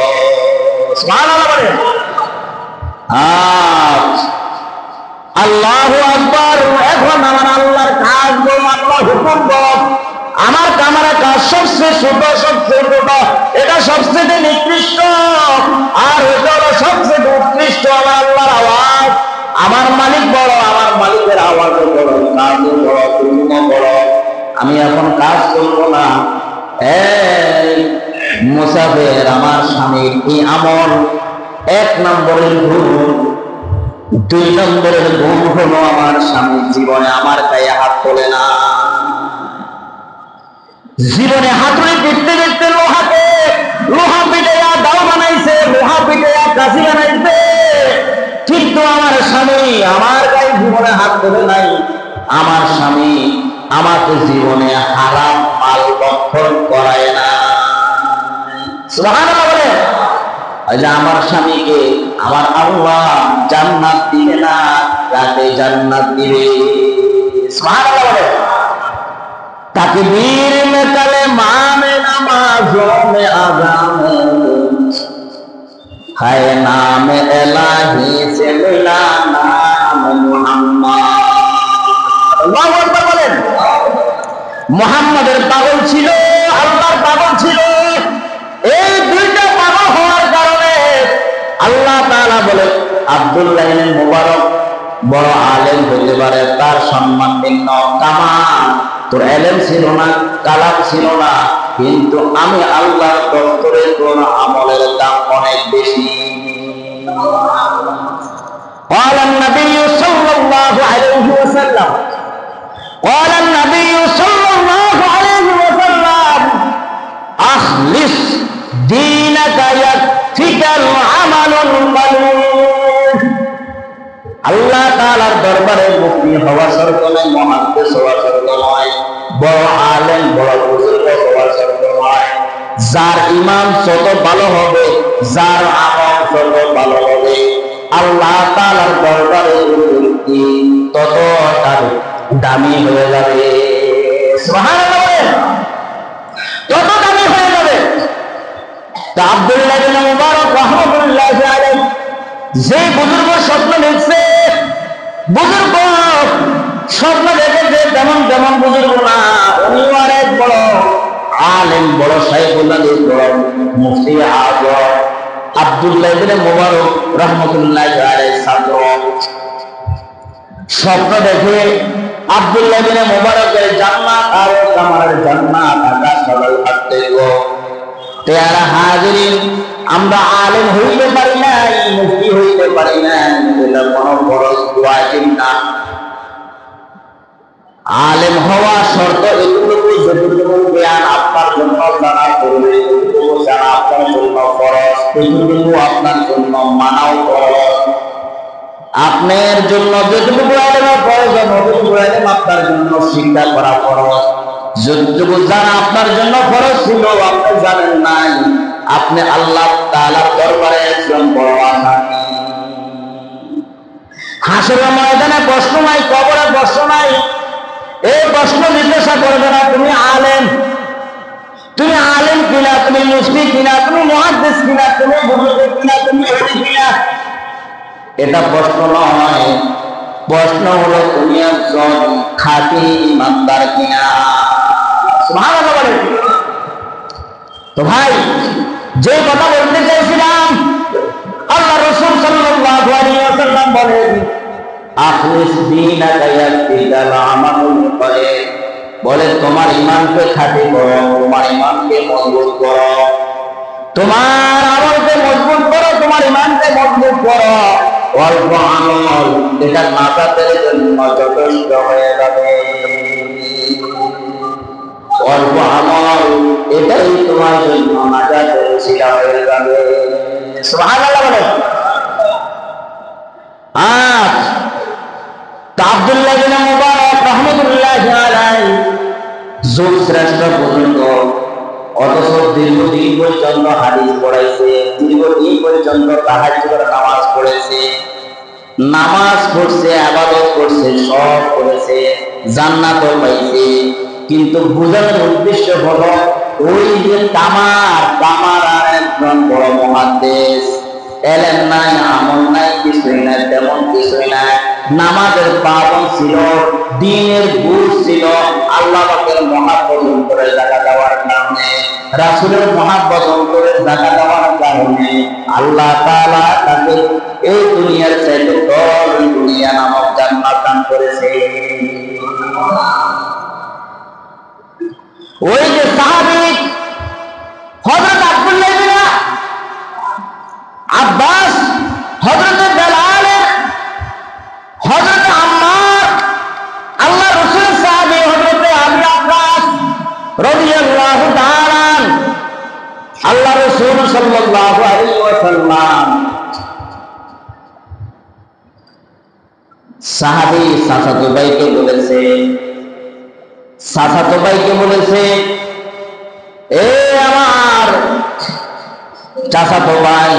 আল্লাহু আকবার। এখন আমার আল্লাহর কাজ বল, আল্লাহর হুকুম বল। আমার কামারা কাজ সবচেয়ে ছোট, সবচেয়ে ছোট, এটা সবচেয়ে নিকৃষ্ট, আর এটা হলো সবচেয়ে উৎকৃষ্ট। আমার আল্লাহর আওয়াজ, আমার মালিক বড়, আমার মালিকের আওয়াজও বড়, কাজও বড়, হুকুমও বড়। আমি এখন কাজ করবো না। এই মুসাফির, আমার স্বামীর এই আমল 1 নম্বরের ভুল। 2 নম্বরের ভুল হলো আমার স্বামী জীবনে আমার গায়ে হাত তোলে না। জীবনে হাতুড়ি পিটতে পিটতে লোহা পিটাইয়া দাও বানাইছে, লোহা পিটাইয়া কাশি বানাইছে, কিন্তু আমার স্বামী আমার গায়ে জীবনে হাত তোলে নাই। আমার স্বামী আমাকে জীবনে হারাম মাল ভক্ষণ করায় না। সুবহানাল্লাহ বলে। আমার স্বামীকে আমার আল্লাহ জান্নাত দিবে না, তাকে জান্নাত দিবে। সুবহানাল্লাহ বলে। তাকবীর মে কালেমা মে নামাজোं में आज़ान है, नाम इलाही से मिला नाम मुहम्मद। আল্লাহু আকবার বলেন। মুহাম্মাদের পাগল ছিল, আল্লাহর পাগল ছিল। এই দুইটা পাগল হওয়ার কারণে আল্লাহ তাআলা বলে আব্দুল্লাহ ইবনে মুবারক বড় আলেম হতে পারে, তার সম্মান নিম্ন। কামাল, তোর এলেম ছিল না, কালাম ছিল না, কিন্তু আমি আল্লাহর দরবারে তোর আমলের দাম অনেক বেশি। قال النبي صلى الله عليه وسلم قال النبي صلى الله عليه وسلم أخلص دينك يكفيك العمل القليل। আল্লাহ তাআলার দরবারে মুক্তি হওয়া শর্ত নয়, মুহাদ্দিস হওয়া শর্ত নয়, বড় আলেম বড় বুজুর্গ হওয়া শর্ত নয়। যার ঈমান যত ভালো হবে, যার আমল যত ভালো হবে, আল্লাহ তাআলার দরবারে মুক্তি তত তার দামি হয়ে যাবে। সুবহানাল্লাহ, তত দামি হয়ে যাবে। তা আব্দুল্লাহ ইবনে মুবারক রাহমাতুল্লাহি আলাইহি যে বুজুর্গ স্বপ্ন দেখছে, বুজুর্গ স্বপ্ন দেখেছে, তেমন তেমন বুজুর্গ না, উনি অনেক বড় আলেম, বড় শাইখুল্লাহ, বড় মুফতি আযম আব্দুল্লাহ ইবনে মুবারক রাহমাতুল্লাহি আলাইহি ছাত্র। স্বপ্ন দেখে আব্দুল্লাহ ইবনে মুবারকের জান্নাত আর কামারের জান্নাত আকাশ পাতাল হাঁটতে গো। তেরা হাজিরিন, আমরা আলেম হইতে পারি নাই, মুফতি হইতে পারি নাই, এটা কোনো বড় ওয়াজিব না। আলেম হওয়া শর্ত এটুকু, যতটুকু জ্ঞান আপনার জন্য জানা করবে, যতটুকু জানা আপনার জন্য ফরজ, এটুকু আপনার জন্য মানাও ফরজ। আপনার জন্য যতটুকু আলেমের প্রয়োজন, ততটুকু আলেম আপনার জন্য শিক্ষা করা ফরজ। যতটুকু জানা আপনার জন্য ফরজ ছিল, আপনি জানেন নাই, আপনি আল্লাহ তাআলার দরবারে একজন বড় আসামি। হাসরের ময়দানে প্রশ্ন নাই, কবরে প্রশ্ন নাই। এই প্রশ্ন জিজ্ঞাসা করবে না তুমি আলেম, তুমি আলেম কিনা, তুমি মুফতি কিনা, তুমি মুহাদ্দিস কিনা, তুমি বুজুর্গ কিনা, তুমি ওলি কিনা। এটা প্রশ্ন নয়, প্রশ্ন হলো তুমি একজন খাঁটি ইমানদার কিনা। সুবহানাল্লাহ বলে। তো ভাই, যে কথা বলতে চাইছিলাম, আল্লাহ রাসূল সাল্লাল্লাহু আলাইহি ওয়াসাল্লাম বলেন আখলিস দীনাকা ইয়াকফিকাল আমালুল কলিল। বলে তোমার ঈমানকে খাঁটি করো, তোমার ঈমানকে মজবুত করো, তোমার আমলকে মজবুত করো, তোমার ঈমানকে মজবুত করো। অল্প আমল এটা নাজাতের জন্য যথেষ্ট হয়ে যাবে। অল্প আমল এটাই তোমার জন্য নাজাতের ওসিলা হয়ে যাবে। সুবহানাল্লাহ বলে। আব্দুল্লাহ ইবনে মুবারক রাহমাতুল্লাহি আলাইহি যুগ শ্রেষ্ঠ পর্যন্ত, অথচ দীর্ঘদিন পর্যন্ত হাদিস পড়াইছে, দীর্ঘদিন পর্যন্ত তাহাজ্জুদের নামাজ পড়েছে, নামাজ পড়ছে, ইবাদত করছে, সব করেছে, জান্নাতও পাইছে। কিন্তু বুঝানোর উদ্দেশ্য হলো ওই যে কামার আর একজন বড় মুহাদ্দিস, এলেম নাই, আমল নাই, কিছুই নাই, তেমন কিছুই নাই। নামাজের পাবন ছিল, দ্বীনের বুঝ ছিল, আল্লাহ পাকের মহাব্বত অন্তরে জায়গা দেওয়ার কারণে, রাসূলের মহাব্বত অন্তরে জায়গা দেওয়ার কারণে আল্লাহ তাআলা তাকে এই দুনিয়ার চাইতে বড় দুনিয়া নামক জান্নাত দান করেছে। ওই যে সাহাবী হযরত আব্দুল্লাহ ইবনে আব্বাস, হযরত বেলাল, হযরত আম্মার, আল্লাহ রাসূলের সাহাবী হযরত আবু আব্বাস রাদিয়াল্লাহু তাআলা, আল্লাহ রাসূল সাল্লাল্লাহু আলাইহি ওয়াসাল্লাম সাহাবী চাচাতো ভাইকে বলেছে, চাচাতো ভাইকে বলেছে, এ আমার চাচাতো ভাই,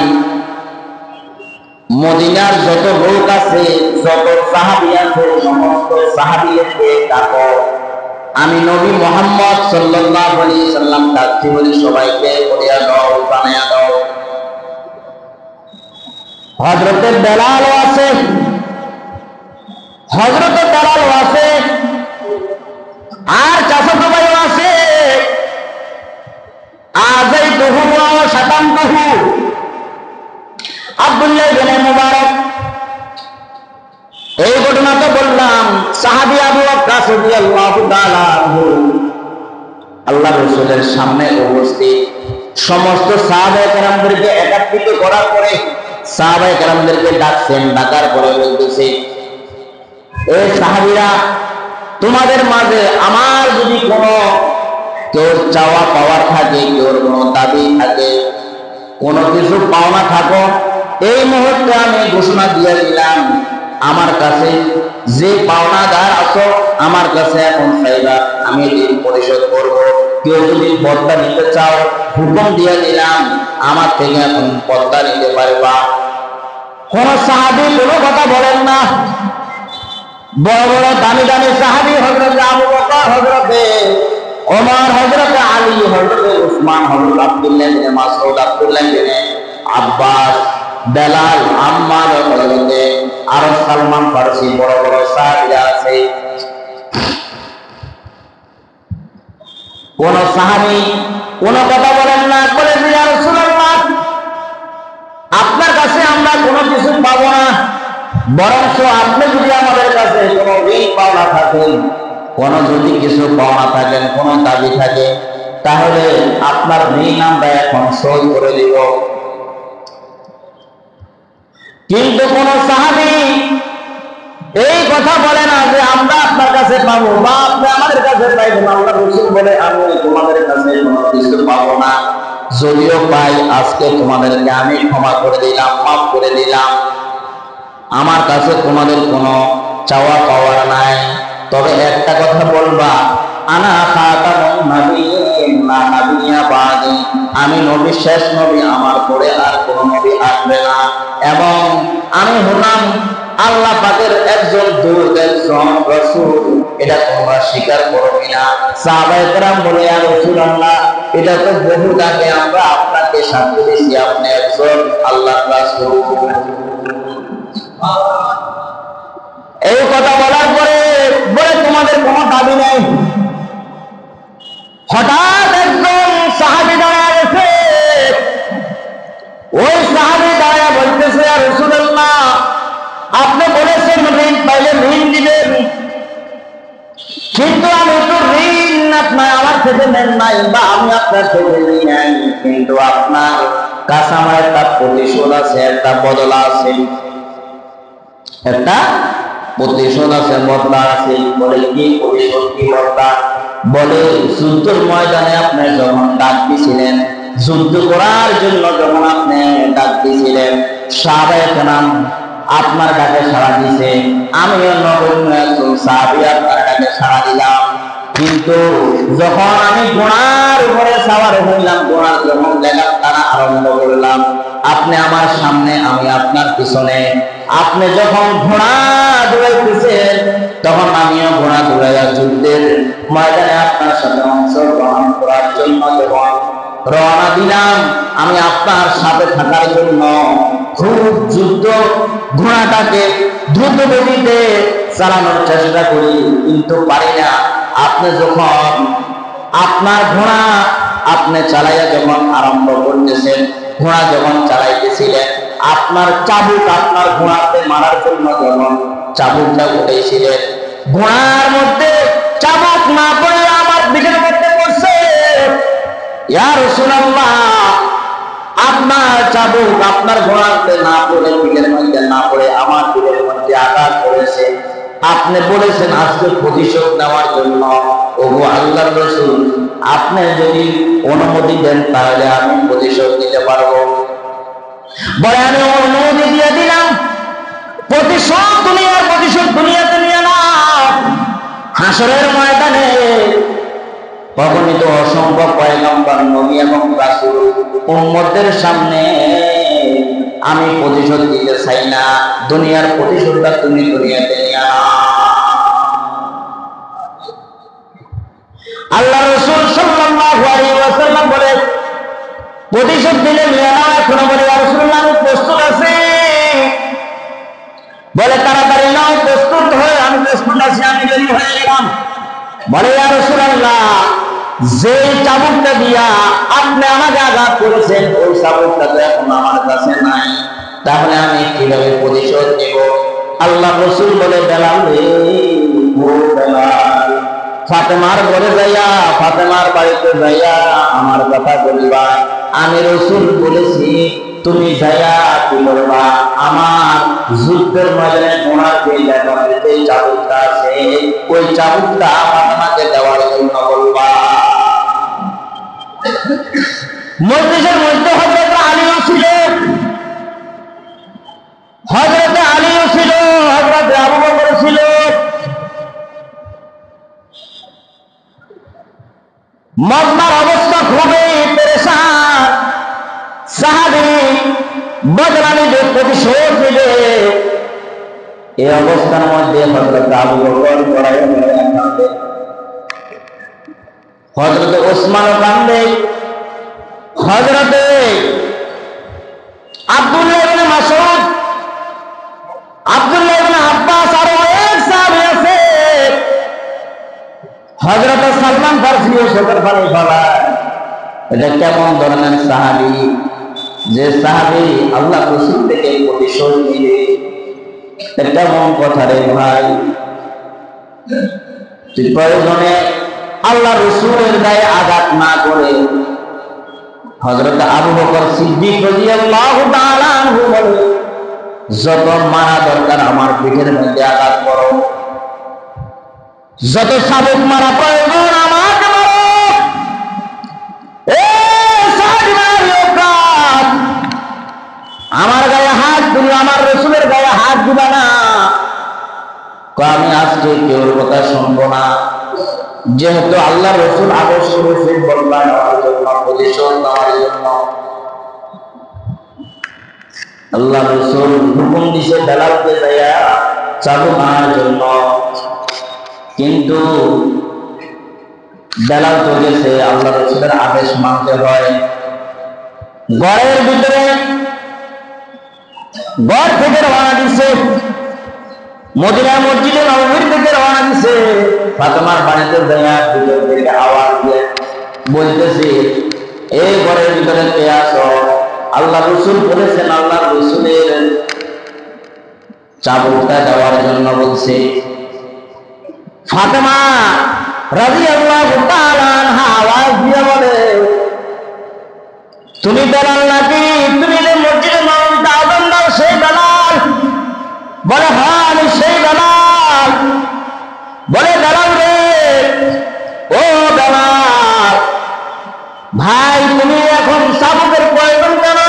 মদিনার যত লোক আছে, যত সাহাবী আছে, সমস্ত সাহাবীদেরকে ডাকো, আমি নবী মুহাম্মদ সাল্লাল্লাহু আলাইহি সাল্লাম ডাকছি বলে সবাইকে বলিয়া দাও, জানাইয়া দাও। হযরত বেলালও আছে, হযরত বেলালও আছে, আর চাচাতো ভাইও আছে। আজাই বহু শতাম বহু আব্দুল্লাহ ইবনে মুবারক, এই ঘটনা তো বললাম। সাহাবী আবু ওয়াক্কাস রাদিয়াল্লাহু তাআলা আনহু আল্লাহ রাসূলের সামনে উপস্থিত। সমস্ত সাহাবায়ে কেরামদেরকে একত্রিত করার পরে সাহাবায়ে কেরামদেরকে ডাকছেন, ডাকার পরে বলতেছে, এই সাহাবীরা, তোমাদের মাঝে আমার যদি কোনো কেউ চাওয়া পাওয়ার থাকে, কেউ কোনো দাবি থাকে, কোনো কিছু পাওনা থাকো, এই মুহূর্তে আমি ঘোষণা দিয়ে দিলাম, আমার কাছে যে পাওনাদার আছো আমার কাছে এখন চাইবা, আমি ঋণ পরিশোধ করব। কেউ যদি পদ্মা নিতে চাও, হুকুম দিয়ে দিলাম, আমার থেকে এখন পদ্মা নিতে পারবা। কোন সাহাবী কোনো কথা বলেন না। বড় বড় দামি দামি সাহাবী হযরত আবু বকর, হযরত ওমর, হযরত আলী, হযরত উসমান, হযরত আব্দুল্লাহ ইবনে মাসউদ, আব্দুল্লাহ ইবনে আব্বাস, বেলাল, আম্মার, হযরত আরো সালমান ফারসি, বড় বড় সাহাবীরা আছে। কোন সাহাবী কোন কথা বলেন না, বলে যে ইয়া রাসূলুল্লাহ, আপনার কাছে আমরা কোনো কিছু পাবো না, বরঞ্চ আপনি যদি আমাদের কাছে কোনো ঋণ পাওনা থাকেন, কোনো যদি কিছু পাওনা থাকেন, কোনো দাবি থাকে, তাহলে আপনার ঋণ আমরা এখন শোধ করে দিব। কিন্তু কোন সাহাবী এই কথা বলে না যে আমরা আপনার কাছে পাবো বা আপনি আমাদের কাছে পাইবেন। আল্লাহ রাসূল বলে, আমি তোমাদের কাছে কোনো কিছু পাবো না, যদিও পাই আজকে তোমাদেরকে আমি ক্ষমা করে দিলাম, মাফ করে দিলাম, আমার কাছে তোমাদের কোনো চাওয়া পাওয়ার নাই। তবে একটা কথা বলবা, আনা খাতামুন নাবিয়্যিন লা নাবিয়্যা বাদি, আমি নবী, শেষ নবী, আমার পরে আর কোন নবী আসবে না, এবং আমি হলাম আল্লাহ পাকের একজন দূত, একজন রাসূল, এটা তোমরা স্বীকার করো কিনা? সাহাবায়ে কেরাম বলে, ইয়া রাসূলুল্লাহ, এটা তো বহু আগে আমরা আপনাকে সাক্ষ্য দিয়েছি, আপনি একজন আল্লাহর রাসূল। এই কথা বলার পরে বলে, তোমাদের কোনো দাবি নেই। হঠাৎ একজন সাহাবী দাঁড়ায় গেছে। ওই সাহাবী দাঁড়ায় বলতেছে, ইয়া রাসূলুল্লাহ, আপনি বলেছেন ঋণ পাইলে ঋণ দিবেন, কিন্তু আমি তো ঋণ আপনার আমার থেকে নেন নাই, বা আমি আপনার থেকে ঋণ নেন, কিন্তু আপনার কাছে আমার একটা প্রতিশোধ আছে, একটা বদলা আছে, একটা প্রতিশোধ আছে, বদলা আছে। বলে, কি প্রতিশোধ, কি বদলা? বলে, যুদ্ধের ময়দানে আপনি যখন ডাক দিয়েছিলেন, যুদ্ধ করার জন্য যখন আপনি ডাক দিয়েছিলেন, সাহাবায়ে কেরাম আপনার ডাকে সাড়া দিয়েছে, আমিও নগণ্য একজন সাহাবী আপনার ডাকে সাড়া দিলাম, কিন্তু যখন আমি ঘোড়ার উপরে সওয়ার হইলাম, ঘোড়ার যখন লেগাম টানা আরম্ভ করলাম, আপনি আমার সামনে, আমি আপনার পিছনে, আপনি যখন ঘোড়া দৌড়াইতেছেন, তখন আমিও ঘোড়া দৌড়াইয়া যুদ্ধের ময়দানে আপনার সাথে অংশগ্রহণ করার জন্য যখন রওনা দিলাম আমি আপনার সাথে থাকার জন্য। খুব যুদ্ধ ঘোড়াটাকে দ্রুত গতিতে চালানোর চেষ্টা করি, কিন্তু পারি না। আপনি যখন আপনার ঘোড়া আপনি চালাইয়া যখন আরম্ভ করতেছেন, ঘোড়া যখন চালাইতেছিলেন, আপনার চাবুক আপনার ঘোড়াতে মারার জন্য যখন চাবুকটা উঠেছিলেন, ঘোড়ার মধ্যে চাবুক না পড়ে আমার পিঠের মধ্যে পড়ছে। ইয়া রাসূলুল্লাহ, আপনার চাবুক আপনার ঘোড়াতে না পড়ে, পিঠের মধ্যে না পড়ে আমার পিঠের মধ্যে আঘাত করেছে। আপনি বলেছেন আজকে প্রতিশোধ নেওয়ার জন্য। ওগো আল্লাহর রাসূল, আপনি যদি অনুমতি দেন তাহলে আমি প্রতিশোধ নিতে পারবো। বলে আমি অনুমতি দিয়ে দিলাম। প্রতিশোধ দুনিয়াতে নিয়ে না, হাসরের ময়দানে তখনই তো অসংখ্য পয়গম্বর, নবী এবং রাসূল উম্মতের সামনে আমি প্রতিশোধ দিতে চাই না। দুনিয়ার প্রতিশোধটা তুমি দুনিয়াতে নিয়ে না। আল্লাহ রাসূল সাল্লাল্লাহু আলাইহি ওয়াসাল্লাম বলে প্রতিশোধ দিলে নিয়ে নাও। এখনো বলে ইয়া রাসূলুল্লাহ আমি প্রস্তুত আছি। বলে তাড়াতাড়ি নাও, প্রস্তুত হয়ে আমি প্রস্তুত আছি, আমি রেডি হয়ে গেলাম। বলে ইয়া রাসূলুল্লাহ, যে চাবুকটা দিয়া আপনি আমাকে আঘাত করেছেন ওই চাবুকটা তো এখন আমার কাছে নাই, তাহলে আমি কিভাবে প্রতিশোধ নেব? আল্লাহ রাসূল বলে বেলাল রে, ও বেলাল, ফাতেমার ঘরে যাইয়া, ফাতেমার বাড়িতে যাইয়া আমার কথা বলিবা। আমি রাসূল বলেছি তুমি যাইয়া কি করবা? আমার যুদ্ধের ময়দানে ঘোড়ার যে চাবুকটা আছে ওই চাবুকটা ফাতেমাকে দেওয়ার জন্য বলবা। মজলিসের মধ্যে হযরত আলীও ছিল, হযরত আলীও ছিল, হযরত আবু বকর ছিল। মজমার অবস্থা খুবই পেরেশান। সাহাবী বদলা নিবে, প্রতিশোধ নিবে। এই অবস্থার মধ্যে হযরত আবু বকর পড়ায় কাঁদে, হযরত ওসমান কাঁদে, হযরত আব্দুল্লাহ ইবনে মাসউদ, আব্দুল্লাহ ইবনে আব্বাস আরো অনেক সাহাবী আছে। হযরত সালমান ফারসিও চোখের পানি ফেলায়। এটা কেমন ধরনের সাহাবী? যে সাহাবী আল্লাহ রাসূল থেকে প্রতিশোধ নিবে। কেমন কথা রে ভাই! তুই প্রয়োজনে আল্লাহ রাসূলের গায়ে আঘাত না করে হযরত আবু বকর সিদ্দিক রাদিয়াল্লাহু তাআলা আনহু বলে, যত মারা দরকার আমার পিঠের মধ্যে আঘাত করো, যত চাবুক মারা প্রয়োজন আমাকে মারো। আমার গায়ে হাত দিল, আমার রাসূলের গায়ে হাত দিবা না। আমি আজকে কেউর কথা শুনবো না। যেহেতু আল্লাহ রাসূল আদর্শ রসুল বদলা নেওয়ার জন্য, প্রতিশোধ নেওয়ার জন্য আল্লাহ রাসূল হুকুম দিছে বেলালকে যাইয়া চাবুক আনার জন্য। কিন্তু বেলাল তো গেছে, আল্লাহ রাসূলের আদেশ মানতে হয়। ঘরের ভিতরে, ঘর থেকে রওনা দিছে, মদিনা মসজিদে নববীর থেকে রওনা দিছে। ফাতেমার বাড়িতে যাইয়া ভিতর থেকে আওয়াজ দিয়ে বলতেছে, এই ঘরের ভিতরে কে আছো? আল্লাহ রাসূল বলেছেন, আল্লাহ রাসূলের চাবুকটা দেওয়ার জন্য বলছে। ফাতেমা রাদিয়াল্লাহু তাআলা আনহা আওয়াজ দিয়ে বলে, তুমি বেলাল নাকি? তুমি যে মসজিদে নববীতে আযান দাও সেই বেলাল? বলে হ্যাঁ আমি সেই বেলাল। বলে বেলাল রে, ও বেলাল ভাই, তুমি এখন চাবুকের প্রয়োজন কেন?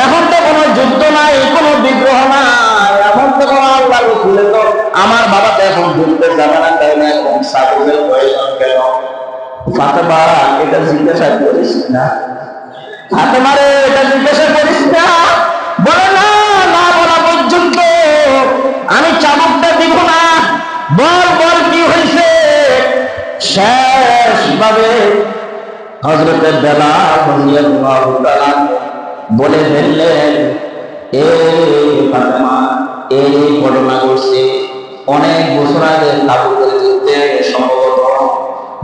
এখন তো কোনো যুদ্ধ নাই, কোনো বিগ্রহ নাই, এখন তো কোনো আল্লাহ রাসূল তো আমার বাবা তো এখন যুদ্ধে যাবে না, তাহলে এখন চাবুকের প্রয়োজন কেন? ফাতেমা এটা জিজ্ঞাসা করিস না, ফাতেমা রে এটা জিজ্ঞাসা করিস না। বলে না, না বলা পর্যন্ত আমি চাবুকটা দিব না। বল বল কি হয়েছে? শেষ ভাবে হযরতে বেলাল রাদিয়াল্লাহু তাআলা বলে ফেললেন, এ ফাতেমা, এই ঘটনা ঘটছে অনেক বছর আগে তাবুকের যুদ্ধে। সম্ভবত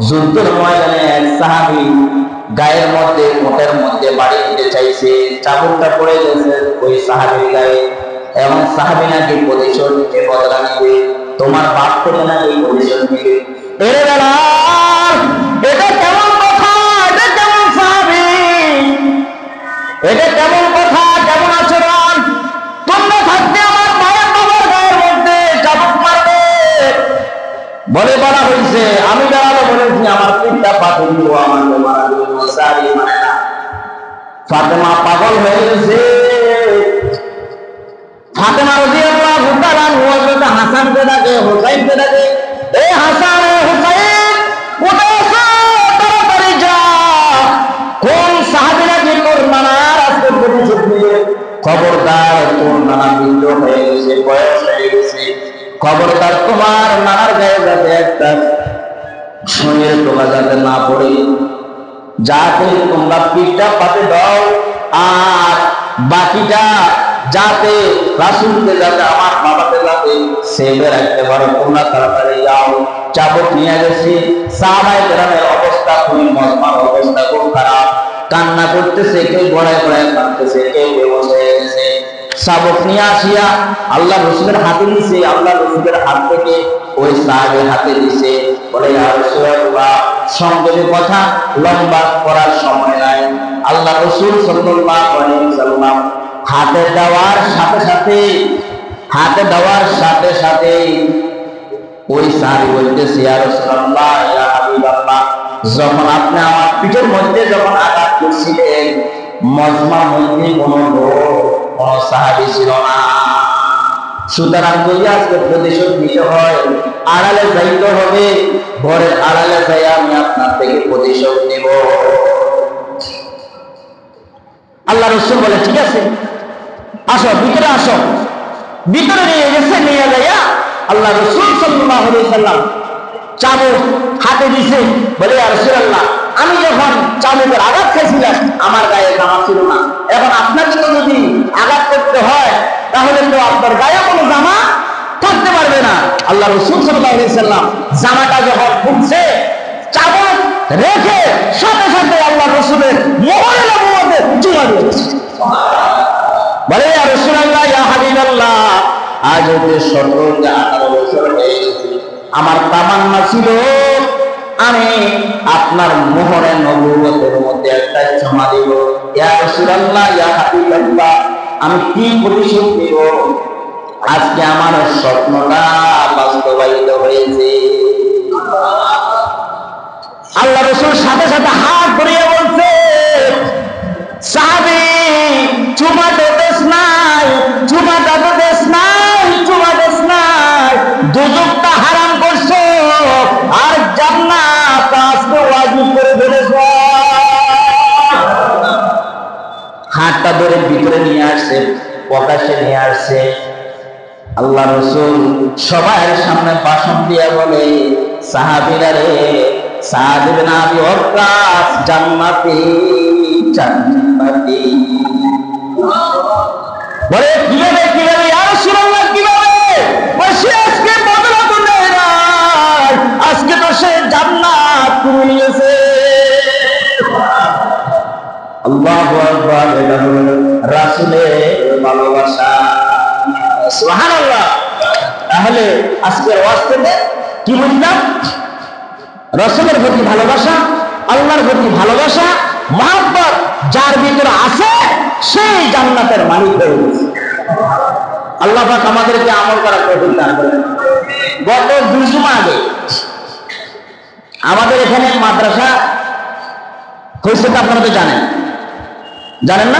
যুদ্ধের ময়দানে এক সাহাবী গায়ের মধ্যে মোটের মধ্যে বাড়ি দিতে চাইছে, চাবুকটা পড়ে গেছে ওই সাহাবীর গায়ে, এবং সাহাবী নাকি প্রতিশোধ নিতে বদলা নিবে, তোমার বাপ থেকে নাকি প্রতিশোধ নিবে। এরে বেলাল, এটা কেমন কথা? এটা কেমন সাহাবী? এটা কেমন কথা, কেমন আচরণ? তোমরা থাকতে আমার মায়ের বাবার গায়ের মধ্যে চাবুক মারবে বলে বলা হয়েছে। আমি বেলালে বলেছি আমার পিঠটা পাথর দিব, আমাকে মারা দিব। সাহাবী মানে না। ফাতেমা পাগল হয়ে গেছে। ফাতেমা রাদিয়াল্লাহু তাআলা হযরত হাসানকে ডাকে, হুসাইনকে ডাকে, এ হাসান, এ হুসাইন, উঠে এসো, তাড়াতাড়ি যাও। কোন সাহাবী নাকি তোর নানার আজকে প্রতিশোধ নিয়ে? খবরদার, তোর নানা বৃদ্ধ হয়ে গেছে, বয়স হয়ে গেছে, খবরদার তোমার নানার গায়ে যাতে একটা সুইয়ের টোকা যাতে না পড়ে, যাতে তোমরা পিঠটা পাতে দাও, আর বাকিটা যাতে রাসূলকে যাতে আমার বাবাকে যাতে সেভে রাখতে পারো। তোমরা তাড়াতাড়ি যাও। চাবুক নিয়ে গেছি। সাহাবায়ে কেরামের অবস্থা খুবই মজমার, অবস্থা খুব খারাপ, কান্না করতেছে, কেউ গড়ায় গড়ায় কাঁদতেছে, কেউ বেহুঁশ হয়ে গেছে। চাবুক নিয়ে আসিয়া আল্লাহ রসুলের হাতে দিছে। আল্লাহ রসুলের হাত থেকে ওই সাহাবীর হাতে দিছে। বলে, ইয়া রাসূলুল্লাহ, সংক্ষেপে কথা লম্বা করার সময় নাই। আল্লাহ রসুল সাল্লাল্লাহু আলাইহি ওয়াসাল্লাম হাতে দেওয়ার সাথে সাথে ওই সাহাবী বলতেছে, ইয়া রাসূলুল্লাহ, ইয়া হাবিবাল্লাহ, যখন আপনি আমার পিঠের মধ্যে যখন আঘাত করছিলেন, মজমার মধ্যে কোনো সাহাবী ছিল না। সুতরাং যদি আজকে প্রতিশোধ নিতে হয়, আড়ালে যাইতে হবে, ঘরের আড়ালে যাই আমি আপনার থেকে প্রতিশোধ নেব। আল্লাহ রাসূল বলে, ঠিক আছে, আসো, ভিতরে আসো। ভিতরে নিয়ে গেছে, নিয়ে যাইয়া আল্লাহ রাসূল সাল্লাল্লাহু আলাইহি ওয়াসাল্লাম চাবুক হাতে দিছে। বলে, ইয়া রাসূলুল্লাহ, আমি যখন চাবুকের আঘাত খেয়েছিলাম আমার গায়ে জামা ছিল না, এখন আপনাকে তো যদি আঘাত করতে হয় তাহলে তো আপনার গায়ে কোনো জামা থাকতে পারবে না। আল্লাহ রাসূল সাল্লাল্লাহু আলাইহি ওয়াসাল্লাম জামাটা যখন খুলছে, চাবুক রেখে সাথে সাথে আল্লাহ রাসূলের মোহরে নবুয়তে চুমা দিয়েছে। বলে, ইয়া রাসূলুল্লাহ, ইয়া হাবিবাল্লাহ, আজ হতে 17-18 বছর হয়ে গেছে, আমার তামান্না ছিল আমি আপনার মোহরে নবুয়তের মধ্যে একটা চুমা দিব। ইয়া রাসূলুল্লাহ, ইয়া হাবিবাল্লাহ, আমি কি প্রতিশোধ নিব? আজকে আমার স্বপ্নটা বাস্তবায়িত হয়েছে। আল্লাহ রাসূল সাথে সাথে হাত ধরিয়ে বলছে, সাহাবী, চুমা দেস নাই, চুমা দেস নাই, চুমা দেস নাই, দুজকটা হারাম করছো আর জান্নাত আজকে ওয়াজিব করে ফেলেছো। হাতটা ধরে ভিতরে নিয়ে আসছে, প্রকাশ্যে নিয়ে আসছে। আল্লাহ রাসূল সবার সামনে ভাষণ দিয়ে বলে, সাহাবীরা রে, সাদ ইবনে আবি ওয়াক্কাস জান্নাতি, জান্নাতি। বলে, কিভাবে কিভাবে? ইয়া রাসূলুল্লাহ, কিভাবে? বসে আজকে বদলা তো নেই নাই, আজকে তো সে জান্নাত তুমি নিয়েছে। আল্লাহু আকবার। এটা হলো রাসূলের ভালোবাসা। সুবহানাল্লাহ। তাহলে আজকের ওয়াজ থেকে কি বুঝলাম? রাসূলের প্রতি ভালোবাসা, আল্লাহর প্রতি ভালোবাসা, মহব্বত যার ভিতরে আছে সেই জান্নাতের মালিক হয়ে গেছে। আল্লাহ পাক আমাদেরকে আমল করার তৌফিক দান করেন। গত 2 জুমা আগে আমাদের এখানে মাদ্রাসা হয়েছে, আপনারা তো জানেন না?